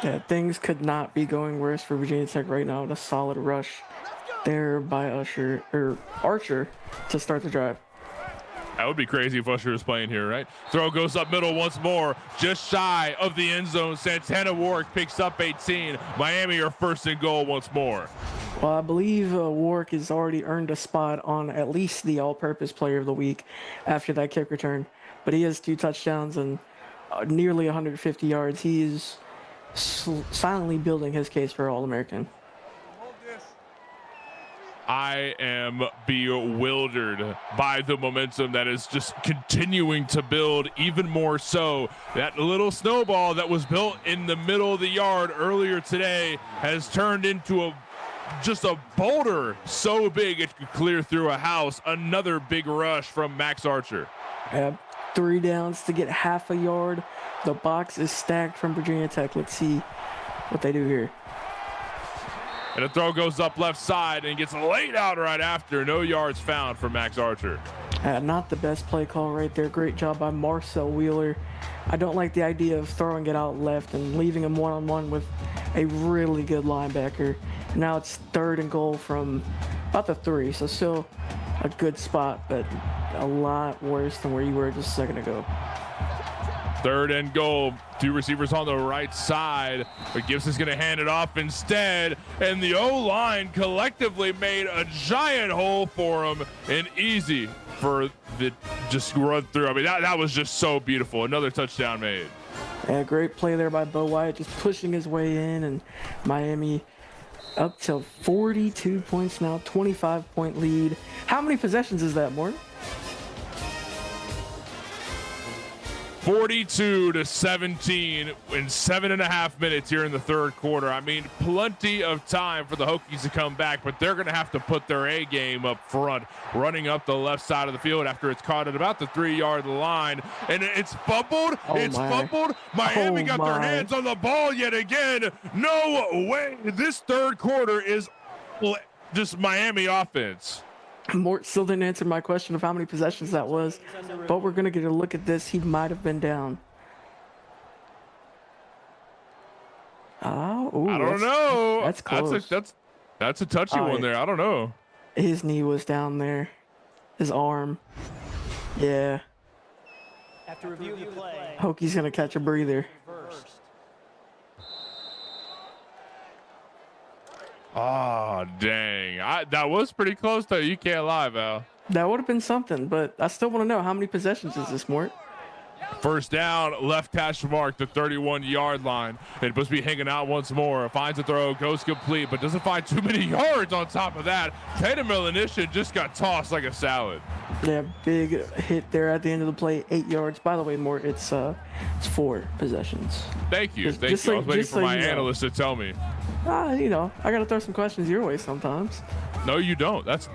[SPEAKER 4] Yeah, things could not be going worse for Virginia Tech right now. A solid rush there by Archer to start the drive.
[SPEAKER 3] That would be crazy if Usher was playing here, right? Throw goes up middle once more, just shy of the end zone. Santana Warwick picks up 18. Miami are first and goal once more.
[SPEAKER 4] Well, I believe Warwick has already earned a spot on at least the all-purpose player of the week after that kick return. But he has 2 touchdowns and nearly 150 yards. He is silently building his case for All-American.
[SPEAKER 3] I am bewildered by the momentum that is just continuing to build even more so. That little snowball that was built in the middle of the yard earlier today has turned into just a boulder so big it could clear through a house. Another big rush from Max Archer.
[SPEAKER 4] 3 downs to get half a yard. The box is stacked from Virginia Tech. Let's see what they do here.
[SPEAKER 3] And the throw goes up left side and gets laid out right after. No yards found for Max Archer.
[SPEAKER 4] Not the best play call right there. Great job by Marcel Wheeler. I don't like the idea of throwing it out left and leaving him one-on-one with a really good linebacker. Now it's 3rd and goal from about the 3, so still a good spot, but a lot worse than where you were just a second ago.
[SPEAKER 3] 3rd and goal. 2 receivers on the right side, but Gibson's going to hand it off instead, and the O-line collectively made a giant hole for him and easy for the just run through. I mean, that was just so beautiful. Another touchdown made.
[SPEAKER 4] Yeah, great play there by Bo Wyatt, just pushing his way in, and Miami up to 42 points now, 25-point lead. How many possessions is that, Morton?
[SPEAKER 3] 42-17 in 7.5 minutes here in the 3rd quarter. I mean, plenty of time for the Hokies to come back, but they're going to have to put their A game up front, running up the left side of the field after it's caught at about the 3-yard line. And it's fumbled. Fumbled. Miami got their hands on the ball yet again. No way. This 3rd quarter is just Miami offense.
[SPEAKER 4] Mort still didn't answer my question of how many possessions that was, but we're going to get a look at this. He might have been down.
[SPEAKER 3] I don't know.
[SPEAKER 4] That's close.
[SPEAKER 3] That's a touchy one there. I don't know.
[SPEAKER 4] His knee was down there. His arm. Yeah.
[SPEAKER 2] After review the play,
[SPEAKER 4] Hokies going to catch a breather.
[SPEAKER 3] Oh, dang. That was pretty close, though. You can't lie, Val.
[SPEAKER 4] That would have been something, but I still want to know how many possessions is this, Mort?
[SPEAKER 3] 1st down, left hash mark, the 31-yard line. It must be hanging out once more. Finds a throw, goes complete, but doesn't find too many yards on top of that. Tatum Milinishin just got tossed like a salad.
[SPEAKER 4] Yeah, big hit there at the end of the play, 8 yards. By the way, Mort, it's 4 possessions.
[SPEAKER 3] Thank you. I was waiting for my analyst to tell me.
[SPEAKER 4] I got to throw some questions your way sometimes.
[SPEAKER 3] No, you don't. That's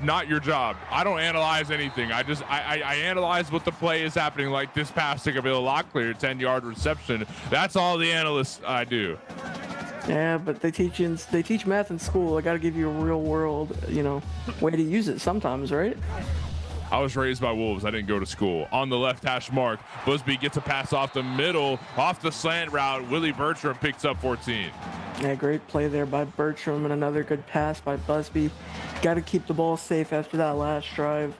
[SPEAKER 3] not your job. I don't analyze anything. I analyze what the play is happening, like this pass to Gabriel Locklear, 10-yard reception. That's all the analysts I do.
[SPEAKER 4] Yeah, but they teach math in school. I got to give you a real world, way to use it sometimes, right?
[SPEAKER 3] I was raised by Wolves. I didn't go to school. On the left hash mark, Busby gets a pass off the middle, off the slant route. Willie Bertram picks up 14.
[SPEAKER 4] Yeah, great play there by Bertram and another good pass by Busby. Got to keep the ball safe after that last drive.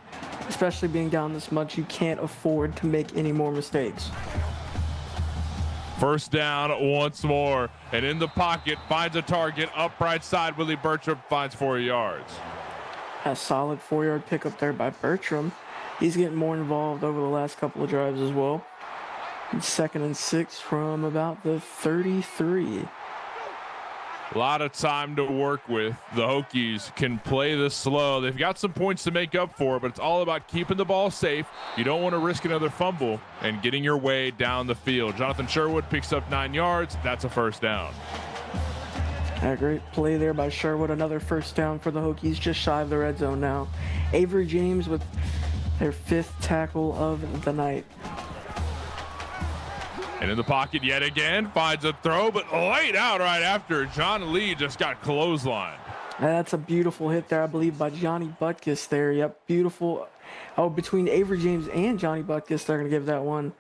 [SPEAKER 4] Especially being down this much, you can't afford to make any more mistakes.
[SPEAKER 3] 1st down once more, and in the pocket, finds a target, up right side. Willie Bertram finds 4 yards.
[SPEAKER 4] A solid 4-yard pickup there by Bertram. He's getting more involved over the last couple of drives as well. 2nd and 6 from about the 33.
[SPEAKER 3] A lot of time to work with. The Hokies can play this slow. They've got some points to make up for, but it's all about keeping the ball safe. You don't want to risk another fumble and getting your way down the field. Jonathan Sherwood picks up 9 yards. That's a 1st down.
[SPEAKER 4] A great play there by Sherwood. Another 1st down for the Hokies, just shy of the red zone now. Avery James with their 5th tackle of the night.
[SPEAKER 3] And in the pocket yet again, finds a throw, but laid out right after. John Lee just got clotheslined.
[SPEAKER 4] That's a beautiful hit there, I believe, by Johnny Butkus there. Yep, beautiful. Oh, between Avery James and Johnny Butkus, they're going to give that one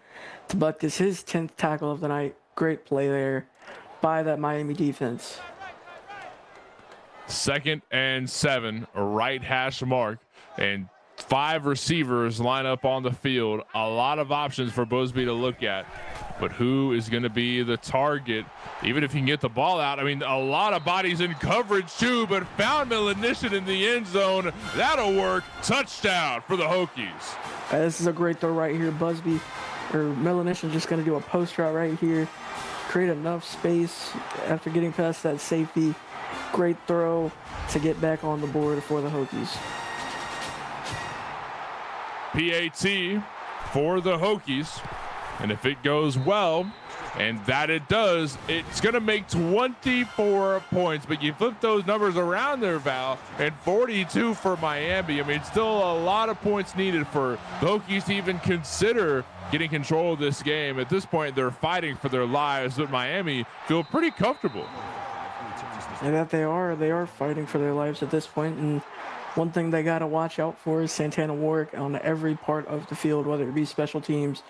[SPEAKER 4] to Butkus, his 10th tackle of the night. Great play there by that Miami defense.
[SPEAKER 3] 2nd and 7, right hash mark, and 5 receivers line up on the field. A lot of options for Busby to look at. But who is going to be the target? Even if he can get the ball out. I mean, a lot of bodies in coverage too, but found Melanishin in the end zone. That'll work. Touchdown for the Hokies.
[SPEAKER 4] This is a great throw right here. Busby or Melanishin just going to do a post route right here. Create enough space after getting past that safety. Great throw to get back on the board for the Hokies.
[SPEAKER 3] PAT for the Hokies. And if it goes well, and that it does, it's going to make 24 points. But you flip those numbers around there, Val, and 42 for Miami. I mean, still a lot of points needed for the Hokies to even consider getting control of this game. At this point, they're fighting for their lives, but Miami feel pretty comfortable.
[SPEAKER 4] And that they are fighting for their lives at this point. And one thing they got to watch out for is Santana Warwick on every part of the field, whether it be special teams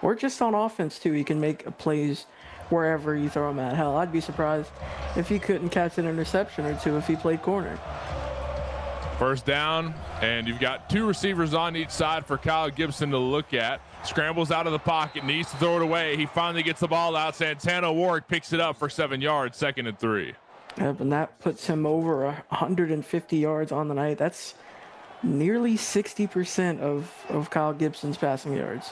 [SPEAKER 4] or just on offense too. He can make plays wherever you throw him at. Hell, I'd be surprised if he couldn't catch an interception or two if he played corner.
[SPEAKER 3] First down, and you've got 2 receivers on each side for Kyle Gibson to look at. Scrambles out of the pocket, needs to throw it away. He finally gets the ball out. Santana Warwick picks it up for 7 yards, 2nd and 3.
[SPEAKER 4] Yep, and that puts him over 150 yards on the night. That's nearly 60% of Kyle Gibson's passing yards.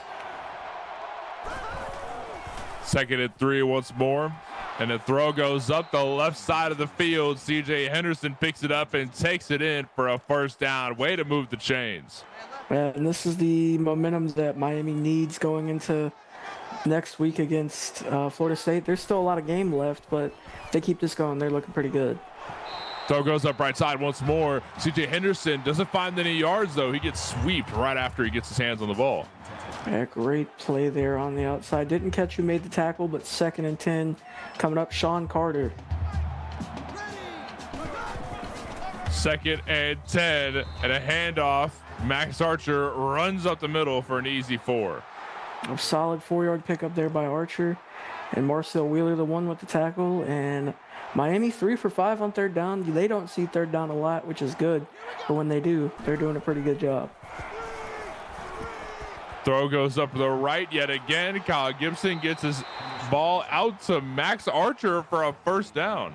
[SPEAKER 3] 2nd and 3 once more. And the throw goes up the left side of the field. CJ Henderson picks it up and takes it in for a first down. Way to move the chains.
[SPEAKER 4] Yeah, and this is the momentum that Miami needs going into next week against Florida State. There's still a lot of game left, but if they keep this going, they're looking pretty good.
[SPEAKER 3] Throw goes up right side once more. CJ Henderson doesn't find any yards, though. He gets swept right after he gets his hands on the ball.
[SPEAKER 4] Yeah, great play there on the outside. Didn't catch who made the tackle, but 2nd and 10 coming up. Sean Carter.
[SPEAKER 3] 2nd and 10 and a handoff. Max Archer runs up the middle for an easy 4.
[SPEAKER 4] A solid 4-yard pickup there by Archer. And Marcel Wheeler, the one with the tackle. And Miami 3 for 5 on 3rd down. They don't see 3rd down a lot, which is good. But when they do, they're doing a pretty good job.
[SPEAKER 3] Throw goes up the right yet again. Kyle Gibson gets his ball out to Max Archer for a first down.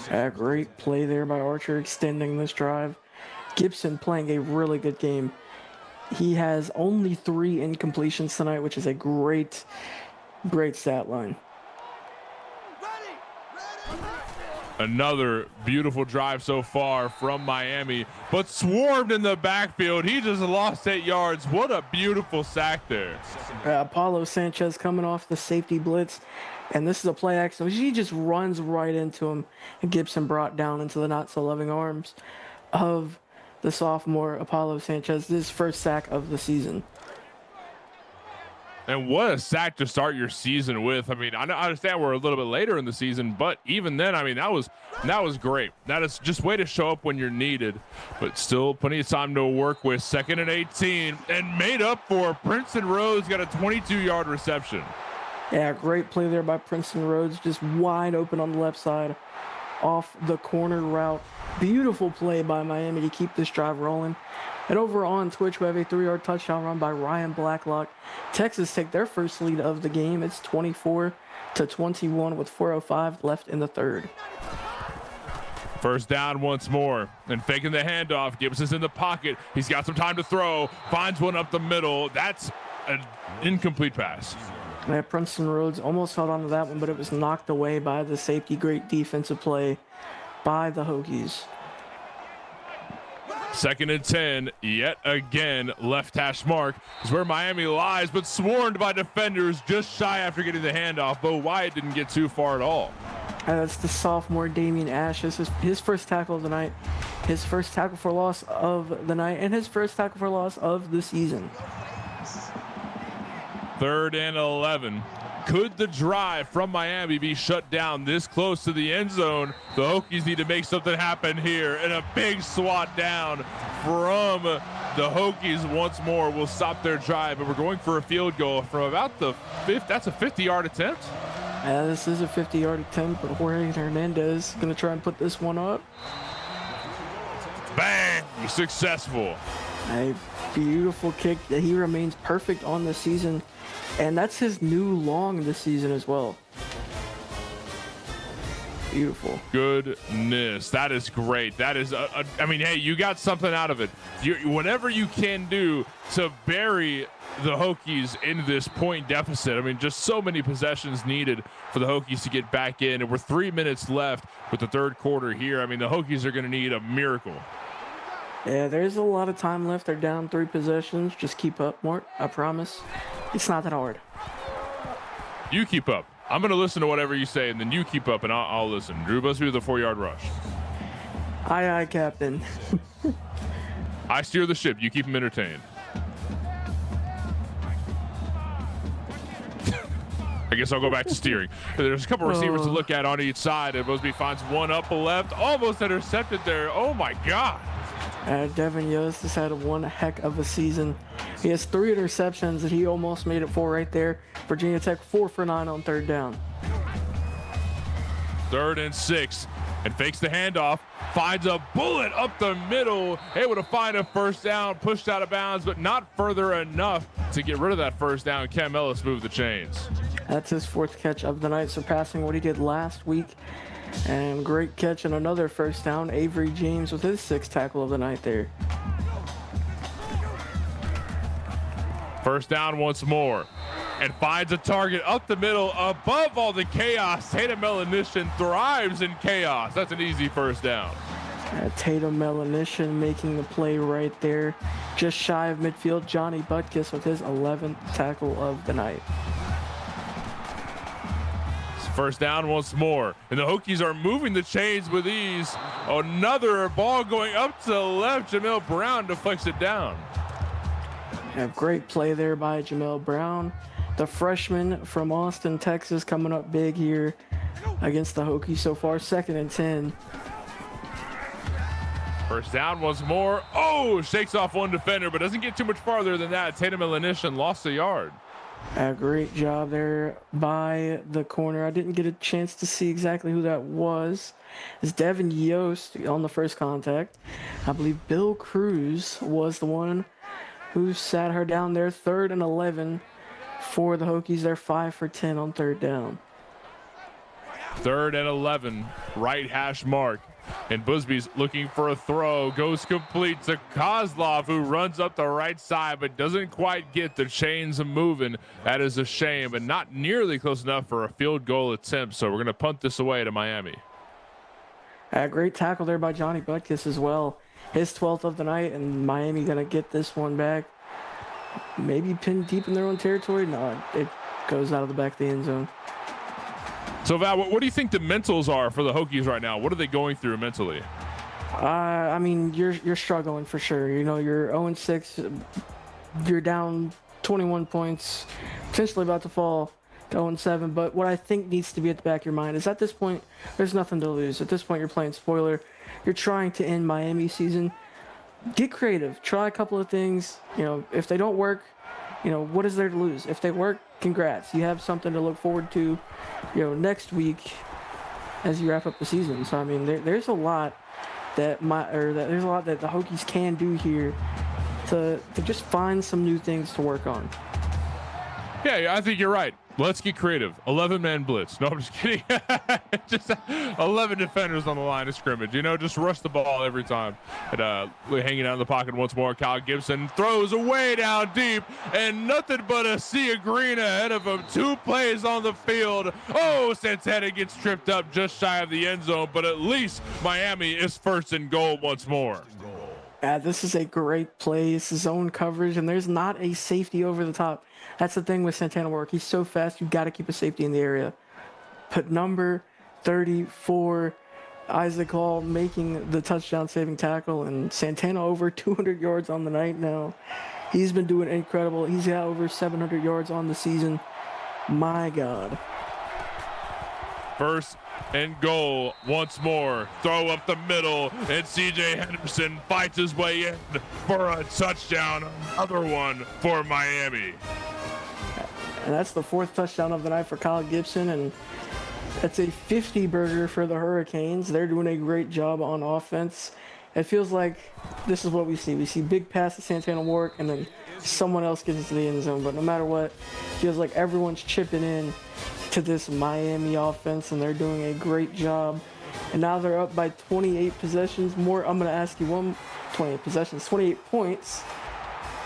[SPEAKER 4] A great play there by Archer, extending this drive. Gibson playing a really good game. He has only 3 incompletions tonight, which is a great stat line.
[SPEAKER 3] Another beautiful drive so far from Miami, but swarmed in the backfield. He just lost 8 yards. What a beautiful sack there.
[SPEAKER 4] Apollo Sanchez coming off the safety blitz, and this is a play action. He just runs right into him, and Gibson brought down into the not-so-loving arms of the sophomore Apollo Sanchez. This is his first sack of the season.
[SPEAKER 3] And what a sack to start your season with. I mean, I understand we're a little bit later in the season, but even then, I mean, that was great. That is just way to show up when you're needed, but still plenty of time to work with. 2nd and 18 and made up for. Princeton Rhodes got a 22-yard reception.
[SPEAKER 4] Yeah, great play there by Princeton Rhodes, just wide open on the left side off the corner route. Beautiful play by Miami to keep this drive rolling. And over on Twitch, we have a 3-yard touchdown run by Ryan Blacklock. Texas take their first lead of the game. It's 24-21 with 4:05 left in the 3rd.
[SPEAKER 3] First down once more, and faking the handoff. Gibson's in the pocket. He's got some time to throw. Finds one up the middle. That's an incomplete pass.
[SPEAKER 4] Yeah, Princeton Rhodes almost held on to that one, but it was knocked away by the safety. Great defensive play by the Hokies.
[SPEAKER 3] 2nd and 10, yet again, left hash mark is where Miami lies, but swarmed by defenders just shy after getting the handoff. Bo Wyatt didn't get too far at all.
[SPEAKER 4] That's the sophomore Damian Ash. This is his first tackle of the night, his first tackle for loss of the night, and his first tackle for loss of the season.
[SPEAKER 3] 3rd and 11. Could the drive from Miami be shut down this close to the end zone? The Hokies need to make something happen here, and a big swat down from the Hokies once more will stop their drive, but we're going for a field goal from about the 5th. That's a 50-yard attempt.
[SPEAKER 4] Yeah, this is a 50-yard attempt, but Jorge Hernandez is going to try and put this one up.
[SPEAKER 3] Bang! successful.
[SPEAKER 4] A beautiful kick that he remains perfect on the season, and that's his new long this season as well. Beautiful.
[SPEAKER 3] Goodness, that is great. That is, I mean, hey, you got something out of it. Whatever you can do to bury the Hokies in this point deficit. I mean, just so many possessions needed for the Hokies to get back in. And we're 3 minutes left with the third quarter here. I mean, the Hokies are going to need a miracle.
[SPEAKER 4] Yeah, there's a lot of time left. They're down 3 possessions. Just keep up, Mort. I promise. It's not that hard.
[SPEAKER 3] You keep up. I'm going to listen to whatever you say, and then you keep up, and I'll listen. Drew Busby with a 4-yard rush.
[SPEAKER 4] Aye, aye, Captain.
[SPEAKER 3] I steer the ship. You keep him entertained. I guess I'll go back to steering. There's a couple receivers to look at on each side, and Busby finds one up left, almost intercepted there. Oh, my God.
[SPEAKER 4] Devin Yost has had one heck of a season. He has 3 interceptions, and he almost made it 4 right there. Virginia Tech 4 for 9 on third down.
[SPEAKER 3] 3rd and 6, and fakes the handoff, finds a bullet up the middle, able to find a first down, pushed out of bounds, but not further enough to get rid of that first down. Cam Ellis moved the chains.
[SPEAKER 4] That's his 4th catch of the night, surpassing what he did last week. And great catch and another first down. Avery James with his 6th tackle of the night there.
[SPEAKER 3] First down once more, and finds a target up the middle above all the chaos. Tatum Melanishin thrives in chaos. That's an easy first down.
[SPEAKER 4] Tatum Melanishin making the play right there. Just shy of midfield, Johnny Butkus with his 11th tackle of the night.
[SPEAKER 3] First down once more, and the Hokies are moving the chains with ease. Another ball going up to the left. Jamel Brown deflects it down.
[SPEAKER 4] A great play there by Jamel Brown, the freshman from Austin, Texas, coming up big here against the Hokies so far. 2nd and 10.
[SPEAKER 3] First down once more. Oh, shakes off one defender, but doesn't get too much farther than that. Tatum Melanishin lost a yard.
[SPEAKER 4] A great job there by the corner. I didn't get a chance to see exactly who that was. It's Devin Yost on the first contact. I believe Bill Cruz was the one who sat her down there. 3rd and 11 for the Hokies. They're 5 for 10 on third down.
[SPEAKER 3] 3rd and 11, right hash mark. And Busby's looking for a throw, goes complete to Kozlov, who runs up the right side but doesn't quite get the chains moving. That is a shame, but not nearly close enough for a field goal attempt. So we're going to punt this away to Miami.
[SPEAKER 4] A great tackle there by Johnny Butkus as well. His 12th of the night, and Miami going to get this one back. Maybe pinned deep in their own territory. No, it goes out of the back of the end zone.
[SPEAKER 3] So Val, what do you think the mentals are for the Hokies right now? What are they going through mentally?
[SPEAKER 4] I mean, you're struggling for sure. You know, you're 0-6. You're down 21 points, potentially about to fall to 0-7. But what I think needs to be at the back of your mind is at this point, there's nothing to lose. At this point, you're playing spoiler. You're trying to end Miami's season. Get creative. Try a couple of things. You know, if they don't work, you know, what is there to lose? If they work, congrats. You have something to look forward to, you know, next week as you wrap up the season. So, I mean, there's a lot that there's a lot that the Hokies can do here to just find some new things to work on.
[SPEAKER 3] Yeah, I think you're right. Let's get creative. 11-man blitz. No, I'm just kidding. Just 11 defenders on the line of scrimmage. You know, just rush the ball every time. And hanging out in the pocket once more. Kyle Gibson throws away down deep, and nothing but a sea of green ahead of him. 2 plays on the field. Oh, Santana gets tripped up just shy of the end zone, but at least Miami is 1st and goal once more.
[SPEAKER 4] This is a great play. It's zone coverage, and there's not a safety over the top. That's the thing with Santana work. He's so fast, you've got to keep a safety in the area. Put number 34, Isaac Hall making the touchdown-saving tackle, and Santana over 200 yards on the night now. He's been doing incredible. He's got over 700 yards on the season. My God.
[SPEAKER 3] 1st and goal once more. Throw up the middle, and C.J. Henderson fights his way in for a touchdown. Another one for Miami.
[SPEAKER 4] And that's the 4th touchdown of the night for Kyle Gibson, and that's a 50-burger for the Hurricanes. They're doing a great job on offense. It feels like this is what we see. We see big pass to Santana Warwick, and then someone else gets into the end zone. But no matter what, it feels like everyone's chipping in to this Miami offense, and they're doing a great job. And now they're up by 28 possessions more. I'm going to ask you 28 possessions, 28 points.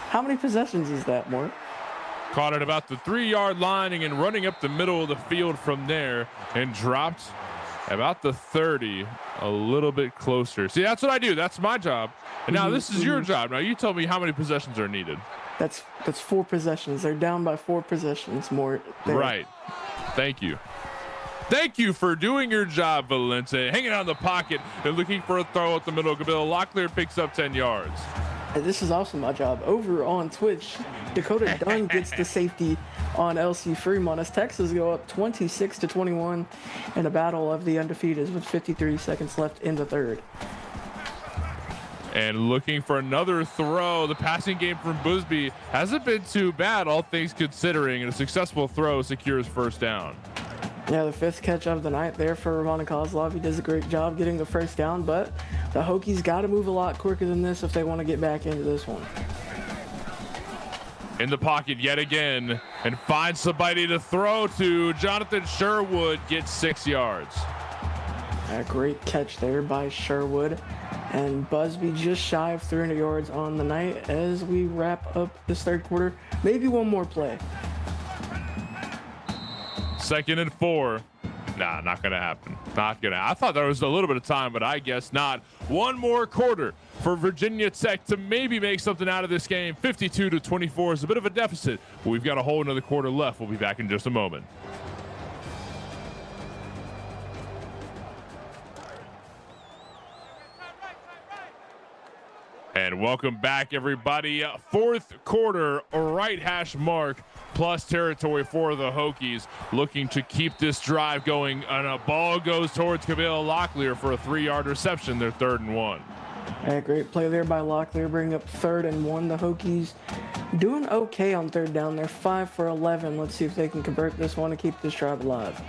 [SPEAKER 4] How many possessions is that, Mort?
[SPEAKER 3] Caught at about the 3-yard line and running up the middle of the field from there and dropped about the 30, a little bit closer. See, that's what I do. That's my job. And now this is your job. Now you tell me how many possessions are needed.
[SPEAKER 4] That's 4 possessions. They're down by 4 possessions more.
[SPEAKER 3] Right. Thank you. Thank you for doing your job, Valente. Hanging out in the pocket and looking for a throw at the middle. Gabriel Locklear picks up 10 yards.
[SPEAKER 4] And this is also my job. Over on Twitch, Dakota Dunn gets the safety on LC Fremont as Texas go up 26-21 in a battle of the undefeated with 53 seconds left in the third.
[SPEAKER 3] And looking for another throw. The passing game from Busby hasn't been too bad, all things considering, and a successful throw secures first down.
[SPEAKER 4] Yeah, the 5th catch of the night there for Ramon Kozlov. He does a great job getting the first down, but the Hokies got to move a lot quicker than this if they want to get back into this one.
[SPEAKER 3] In the pocket yet again, and finds somebody to throw to. Jonathan Sherwood gets 6 yards.
[SPEAKER 4] A great catch there by Sherwood. And Busby just shy of 300 yards on the night as we wrap up this third quarter. Maybe one more play.
[SPEAKER 3] 2nd and 4. Nah, not gonna happen. Not gonna. I thought there was a little bit of time, but I guess not. One more quarter for Virginia Tech to maybe make something out of this game. 52-24 is a bit of a deficit, but we've got a whole another quarter left. We'll be back in just a moment. And welcome back, everybody. 4th quarter, right hash mark, plus territory for the Hokies, looking to keep this drive going. And a ball goes towards Gabriel Locklear for a 3-yard reception. They're 3rd and 1.
[SPEAKER 4] Yeah, great play there by Locklear, bringing up 3rd and 1. The Hokies doing okay on 3rd down. They're 5 for 11. Let's see if they can convert this one and keep this drive alive.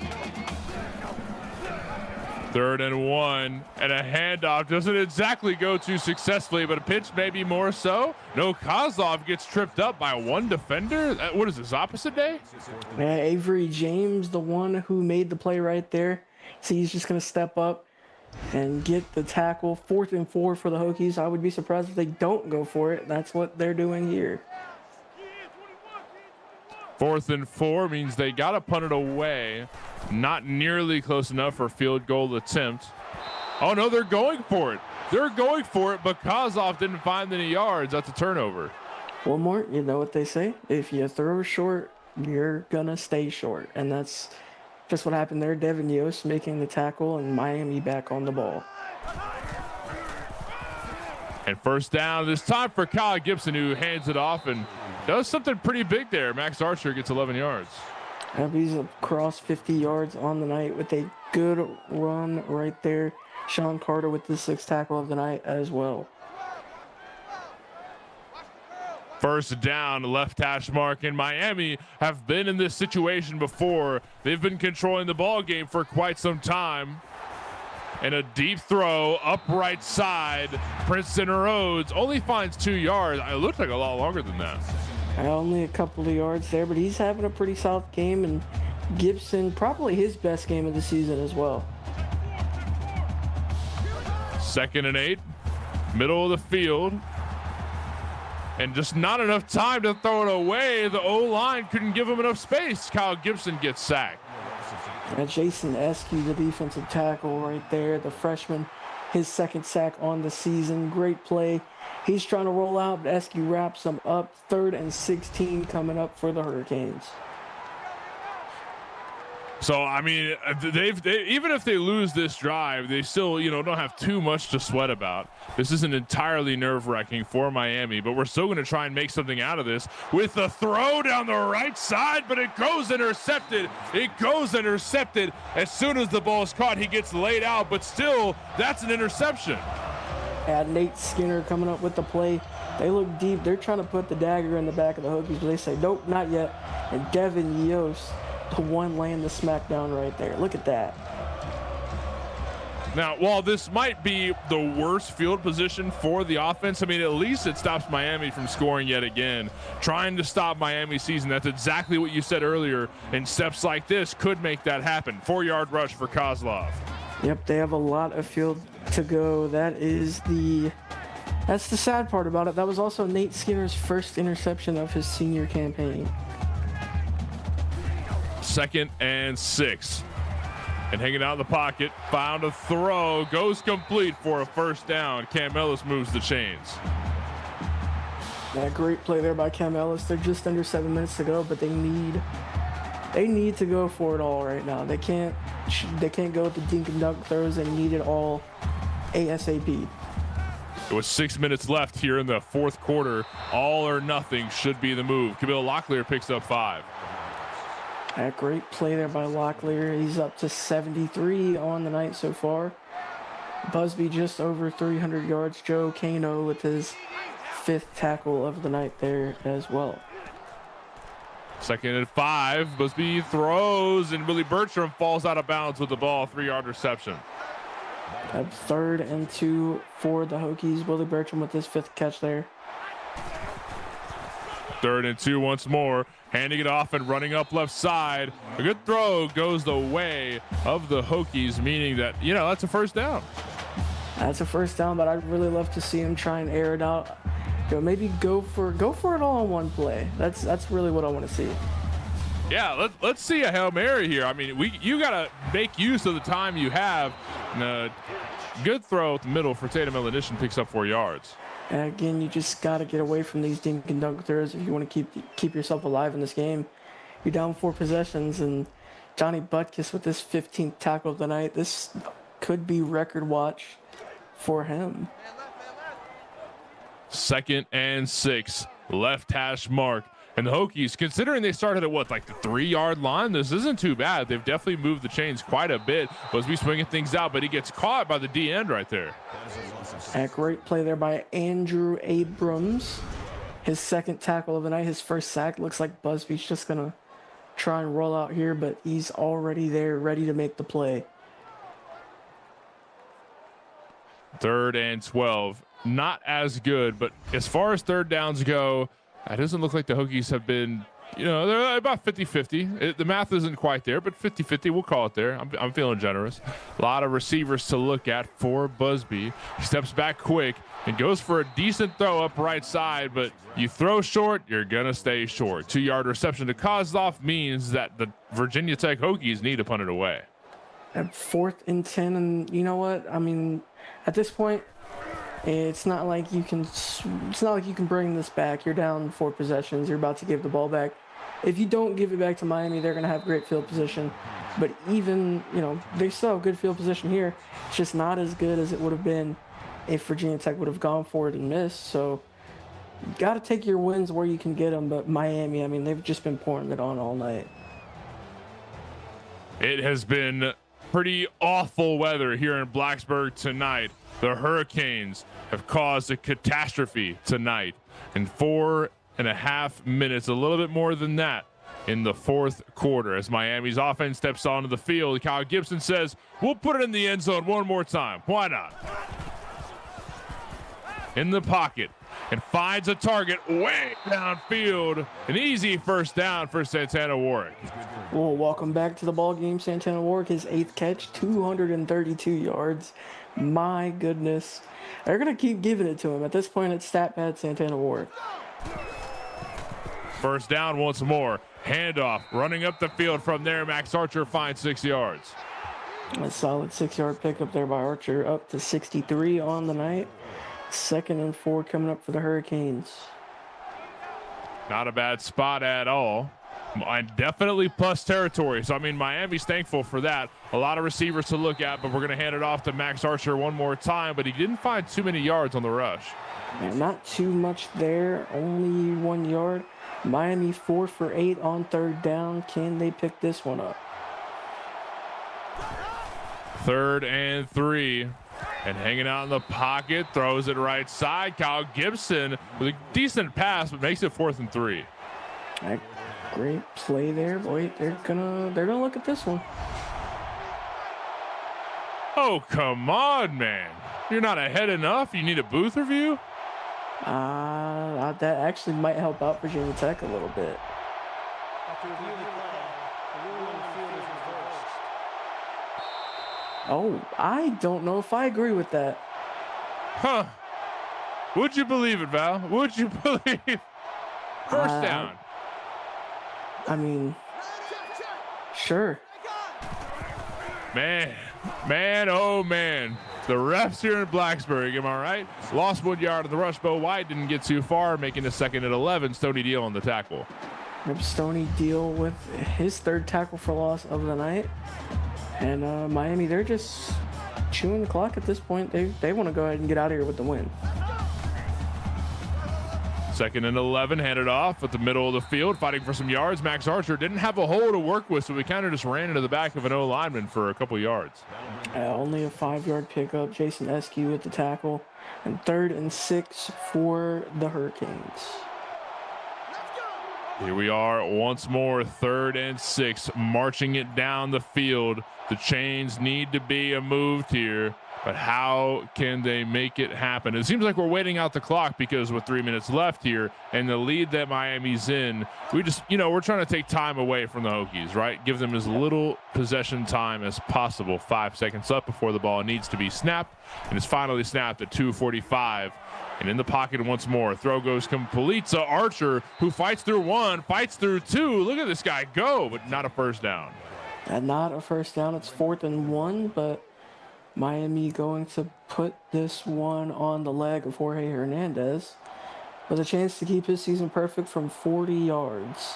[SPEAKER 3] 3rd and 1, and a handoff doesn't exactly go too successfully, but a pitch maybe more so. No, Kozlov gets tripped up by one defender. What is this, opposite day?
[SPEAKER 4] Yeah, Avery James, the one who made the play right there. So he's just going to step up and get the tackle. 4th and 4 for the Hokies. I would be surprised if they don't go for it. That's what they're doing here.
[SPEAKER 3] 4th and 4 means they got to punt it away. Not nearly close enough for a field goal attempt. Oh, no, they're going for it. They're going for it, but Kozlov didn't find any yards. That's a turnover.
[SPEAKER 4] One more, you know what they say. If you throw short, you're going to stay short. And that's just what happened there. Devin Yost making the tackle and Miami back on the ball.
[SPEAKER 3] And first down, this time for Kyle Gibson, who hands it off and does something pretty big there. Max Archer gets 11 yards.
[SPEAKER 4] He's across 50 yards on the night with a good run right there. Sean Carter with the 6th tackle of the night as well.
[SPEAKER 3] First down, left hash mark, and Miami have been in this situation before. They've been controlling the ball game for quite some time. And a deep throw up right side. Princeton Rhodes only finds 2 yards. It looked like a lot longer than that.
[SPEAKER 4] Only a couple of yards there, but he's having a pretty solid game. And Gibson, probably his best game of the season as well.
[SPEAKER 3] 2nd and 8, middle of the field. And just not enough time to throw it away. The O-line couldn't give him enough space. Kyle Gibson gets sacked.
[SPEAKER 4] And Jason Eskew, the defensive tackle right there, the freshman, his 2nd sack on the season. Great play. He's trying to roll out, but Eskew wraps him up. 3rd and 16 coming up for the Hurricanes.
[SPEAKER 3] So, I mean, they even if they lose this drive, they still, don't have too much to sweat about. This isn't entirely nerve-wracking for Miami, but we're still going to try and make something out of this with the throw down the right side, but it goes intercepted. It goes intercepted. As soon as the ball is caught, he gets laid out, but still, that's an interception.
[SPEAKER 4] Nate Skinner coming up with the play. They look deep. They're trying to put the dagger in the back of the Hokies, but they say, nope, not yet. And Devin Yost, the one laying the smack down right there. Look at that.
[SPEAKER 3] Now, while this might be the worst field position for the offense, I mean, at least it stops Miami from scoring yet again. Trying to stop Miami's season, that's exactly what you said earlier, and steps like this could make that happen. 4-yard rush for Kozlov.
[SPEAKER 4] Yep, they have a lot of field to go. That's the sad part about it. That was also Nate Skinner's first interception of his senior campaign.
[SPEAKER 3] 2nd and 6. And hanging out in the pocket, found a throw, goes complete for a first down. Cam Ellis moves the chains.
[SPEAKER 4] Yeah, great play there by Cam Ellis. They're just under 7 minutes to go, but they need to go for it all right now. They can't go with the dink and dunk throws. They need it all ASAP.
[SPEAKER 3] With 6 minutes left here in the fourth quarter, all or nothing should be the move. Camille Locklear picks up 5.
[SPEAKER 4] A great play there by Locklear. He's up to 73 on the night so far. Busby just over 300 yards. Joe Kano with his 5th tackle of the night there as well.
[SPEAKER 3] 2nd and 5. Busby throws, and Willie Bertram falls out of bounds with the ball. 3-yard reception.
[SPEAKER 4] At 3rd and 2 for the Hokies. Willie Bertram with his 5th catch there.
[SPEAKER 3] 3rd and 2 once more. Handing it off and running up left side. A good throw goes the way of the Hokies, meaning that, that's a first down.
[SPEAKER 4] That's a first down, but I'd really love to see him try and air it out. Maybe go for it all in one play. That's really what I want to see.
[SPEAKER 3] Yeah, let's see a Hail Mary here. I mean, you got to make use of the time you have. And good throw at the middle for Tatum Elenition, picks up 4 yards.
[SPEAKER 4] And again, you just got to get away from these dink and dunk throws if you want to keep yourself alive in this game. You're down 4 possessions, and Johnny Butkus with his 15th tackle of the night. This could be record watch for him.
[SPEAKER 3] 2nd and 6, left hash mark. And the Hokies, considering they started at the 3-yard line, this isn't too bad. They've definitely moved the chains quite a bit. Busby swinging things out, but he gets caught by the D end right there.
[SPEAKER 4] A great play there by Andrew Abrams. His 2nd tackle of the night, his 1st sack. Looks like Busby's just going to try and roll out here, but he's already there, ready to make the play.
[SPEAKER 3] 3rd and 12. Not as good, but as far as 3rd downs go, it doesn't look like the Hokies have been, they're about 50-50. The math isn't quite there, but 50-50, we'll call it there. I'm feeling generous. A lot of receivers to look at for Busby. He steps back quick and goes for a decent throw up right side, but you throw short, you're going to stay short. 2-yard reception to Kozlov means that the Virginia Tech Hokies need to punt it away.
[SPEAKER 4] At 4th and 10, and you know what? I mean, at this point, it's not like you can bring this back. You're down 4 possessions. You're about to give the ball back. If you don't give it back to Miami, they're going to have great field position. But even, they still have good field position here. It's just not as good as it would have been if Virginia Tech would have gone for it and missed. So you got to take your wins where you can get them. But Miami, I mean, they've just been pouring it on all night.
[SPEAKER 3] It has been pretty awful weather here in Blacksburg tonight. The Hurricanes have caused a catastrophe tonight in 4.5 minutes, a little bit more than that in the fourth quarter. As Miami's offense steps onto the field, Kyle Gibson says, we'll put it in the end zone one more time. Why not? In the pocket and finds a target way downfield. An easy first down for Santana Warwick.
[SPEAKER 4] Well, welcome back to the ball game. Santana Warwick, his 8th catch, 232 yards. My goodness. They're going to keep giving it to him. At this point, it's stat pad Santana Warwick.
[SPEAKER 3] First down once more. Handoff. Running up the field from there. Max Archer finds 6 yards.
[SPEAKER 4] A solid 6-yard pickup there by Archer. Up to 63 on the night. 2nd and 4 coming up for the Hurricanes.
[SPEAKER 3] Not a bad spot at all. And definitely plus territory. So, I mean, Miami's thankful for that. A lot of receivers to look at, but we're going to hand it off to Max Archer one more time. But he didn't find too many yards on the rush.
[SPEAKER 4] Yeah, not too much there. Only 1 yard. Miami 4 for 8 on 3rd down. Can they pick this one up?
[SPEAKER 3] 3rd and 3. And hanging out in the pocket, throws it right side. Kyle Gibson with a decent pass, but makes it 4th and 3.
[SPEAKER 4] Great play there, boy. They're gonna look at this one.
[SPEAKER 3] Oh, come on, man. You're not ahead enough? You need a booth review?
[SPEAKER 4] That actually might help out Virginia Tech a little bit. Oh, I don't know if I agree with that.
[SPEAKER 3] Huh. Would you believe it, Val? Would you believe? First down.
[SPEAKER 4] I mean, sure.
[SPEAKER 3] Man, oh man. The refs here in Blacksburg, am I right? Lost 1 yard on the rush. Bo White didn't get too far, making a 2nd and 11. Stony Deal on the tackle.
[SPEAKER 4] Stony Deal with his 3rd tackle for loss of the night. And Miami, they're just chewing the clock at this point. They want to go ahead and get out of here with the win.
[SPEAKER 3] 2nd and 11, handed off at the middle of the field, fighting for some yards. Max Archer didn't have a hole to work with, so we kind of just ran into the back of an O-lineman for a couple yards.
[SPEAKER 4] Only a 5-yard pickup. Jason Eskew with the tackle. And 3rd and 6 for the Hurricanes.
[SPEAKER 3] Here we are once more, 3rd and 6, marching it down the field. The chains need to be moved here, but how can they make it happen? It seems like we're waiting out the clock because with 3 minutes left here and the lead that Miami's in, we just, we're trying to take time away from the Hokies, right? Give them as little possession time as possible. 5 seconds left before the ball needs to be snapped, and it's finally snapped at 2:45. And in the pocket once more, throw goes complete to Archer, who fights through 1, fights through 2. Look at this guy go, but not a first down.
[SPEAKER 4] And not a first down. It's 4th and 1, but Miami going to put this one on the leg of Jorge Hernandez with a chance to keep his season perfect from 40 yards.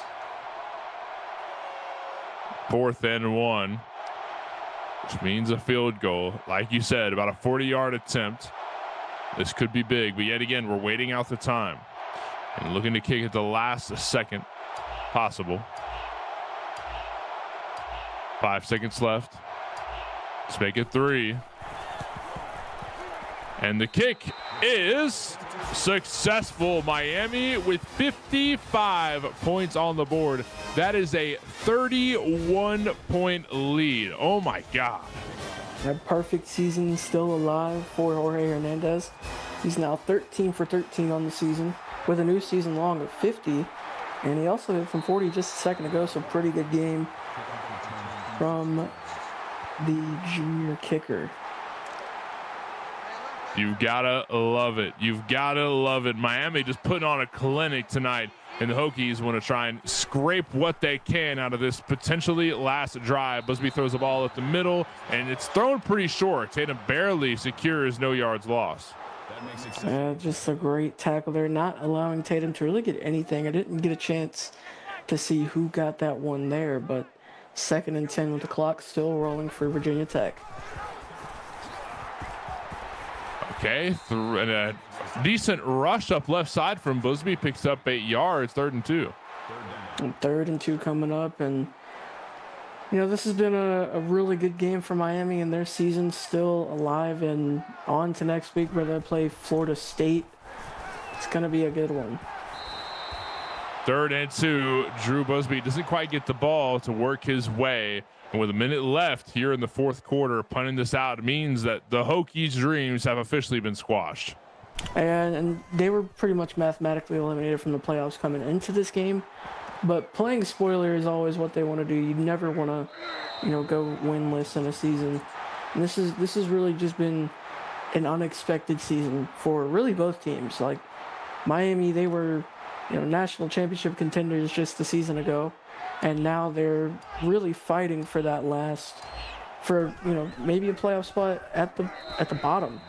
[SPEAKER 3] 4th and 1, which means a field goal. Like you said, about a 40-yard attempt. This could be big, but yet again, we're waiting out the time and looking to kick at the last second possible. 5 seconds left. Let's make it 3. And the kick is successful. Miami with 55 points on the board. That is a 31-point lead. Oh my God.
[SPEAKER 4] That perfect season still alive for Jorge Hernandez. He's now 13 for 13 on the season with a new season long of 50. And he also hit from 40 just a second ago, so pretty good game from the junior kicker.
[SPEAKER 3] You've got to love it. You've got to love it. Miami just putting on a clinic tonight, and the Hokies want to try and scrape what they can out of this potentially last drive. Busby throws the ball at the middle, and it's thrown pretty short. Tatum barely secures no yards lost.
[SPEAKER 4] Just a great tackle there, not allowing Tatum to really get anything. I didn't get a chance to see who got that one there, but 2nd and 10 with the clock still rolling for Virginia Tech.
[SPEAKER 3] Okay, and a decent rush up left side from Busby, picks up 8 yards, 3rd and 2.
[SPEAKER 4] And 3rd and 2 coming up, and this has been a really good game for Miami, and their season's still alive and on to next week where they play Florida State. It's going to be a good one.
[SPEAKER 3] 3rd and 2, Drew Busby doesn't quite get the ball to work his way. And with a minute left here in the 4th quarter, punting this out means that the Hokies' dreams have officially been squashed.
[SPEAKER 4] And they were pretty much mathematically eliminated from the playoffs coming into this game. But playing spoiler is always what they want to do. You never want to, go winless in a season. And this has really just been an unexpected season for really both teams. Like Miami, they were, national championship contenders just a season ago. And now they're really fighting for that maybe a playoff spot at the bottom.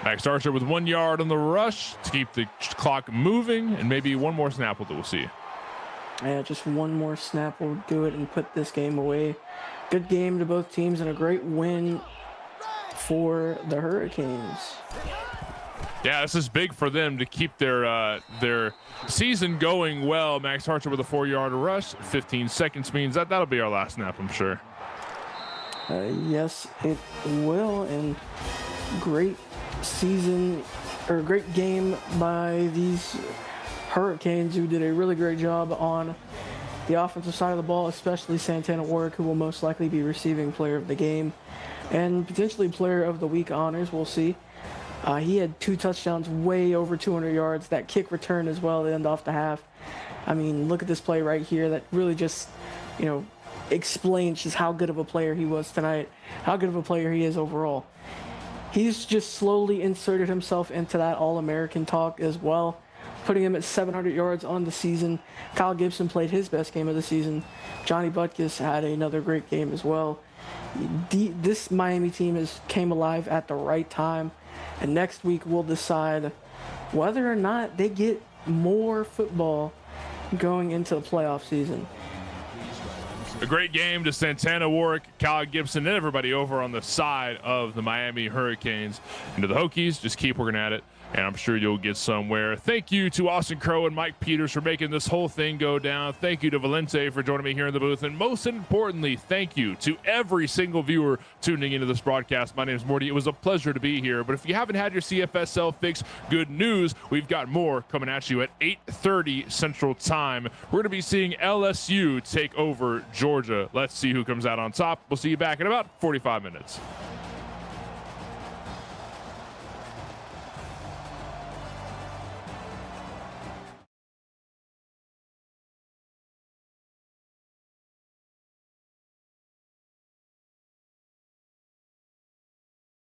[SPEAKER 3] Max Archer with 1 yard on the rush to keep the clock moving, and maybe one more snap that we'll see.
[SPEAKER 4] Yeah, just one more snap will do it and put this game away. Good game to both teams and a great win for the Hurricanes.
[SPEAKER 3] Yeah, this is big for them to keep their season going well. Max Archer with a 4-yard rush. 15 seconds means that'll be our last snap, I'm sure.
[SPEAKER 4] Yes, it will. And great great game by these Hurricanes, who did a really great job on the offensive side of the ball, especially Santana Warwick, who will most likely be receiving player of the game. and potentially player of the week honors. We'll see. He had 2 touchdowns, way over 200 yards. That kick return as well to end off the half. I mean, look at this play right here. That really just, explains just how good of a player he was tonight, how good of a player he is overall. He's just slowly inserted himself into that All-American talk as well, putting him at 700 yards on the season. Kyle Gibson played his best game of the season. Johnny Butkus had another great game as well. This Miami team came alive at the right time, and next week we'll decide whether or not they get more football going into the playoff season.
[SPEAKER 3] A great game to Santana Warwick, Kyle Gibson, and everybody over on the side of the Miami Hurricanes. And to the Hokies, just keep working at it, and I'm sure you'll get somewhere. Thank you to Austin Crow and Mike Peters for making this whole thing go down. Thank you to Valente for joining me here in the booth. And most importantly, thank you to every single viewer tuning into this broadcast. My name is Morty. It was a pleasure to be here. But if you haven't had your CFSL fix, good news. We've got more coming at you at 8:30 Central Time. We're going to be seeing LSU take over Georgia. Let's see who comes out on top. We'll see you back in about 45 minutes.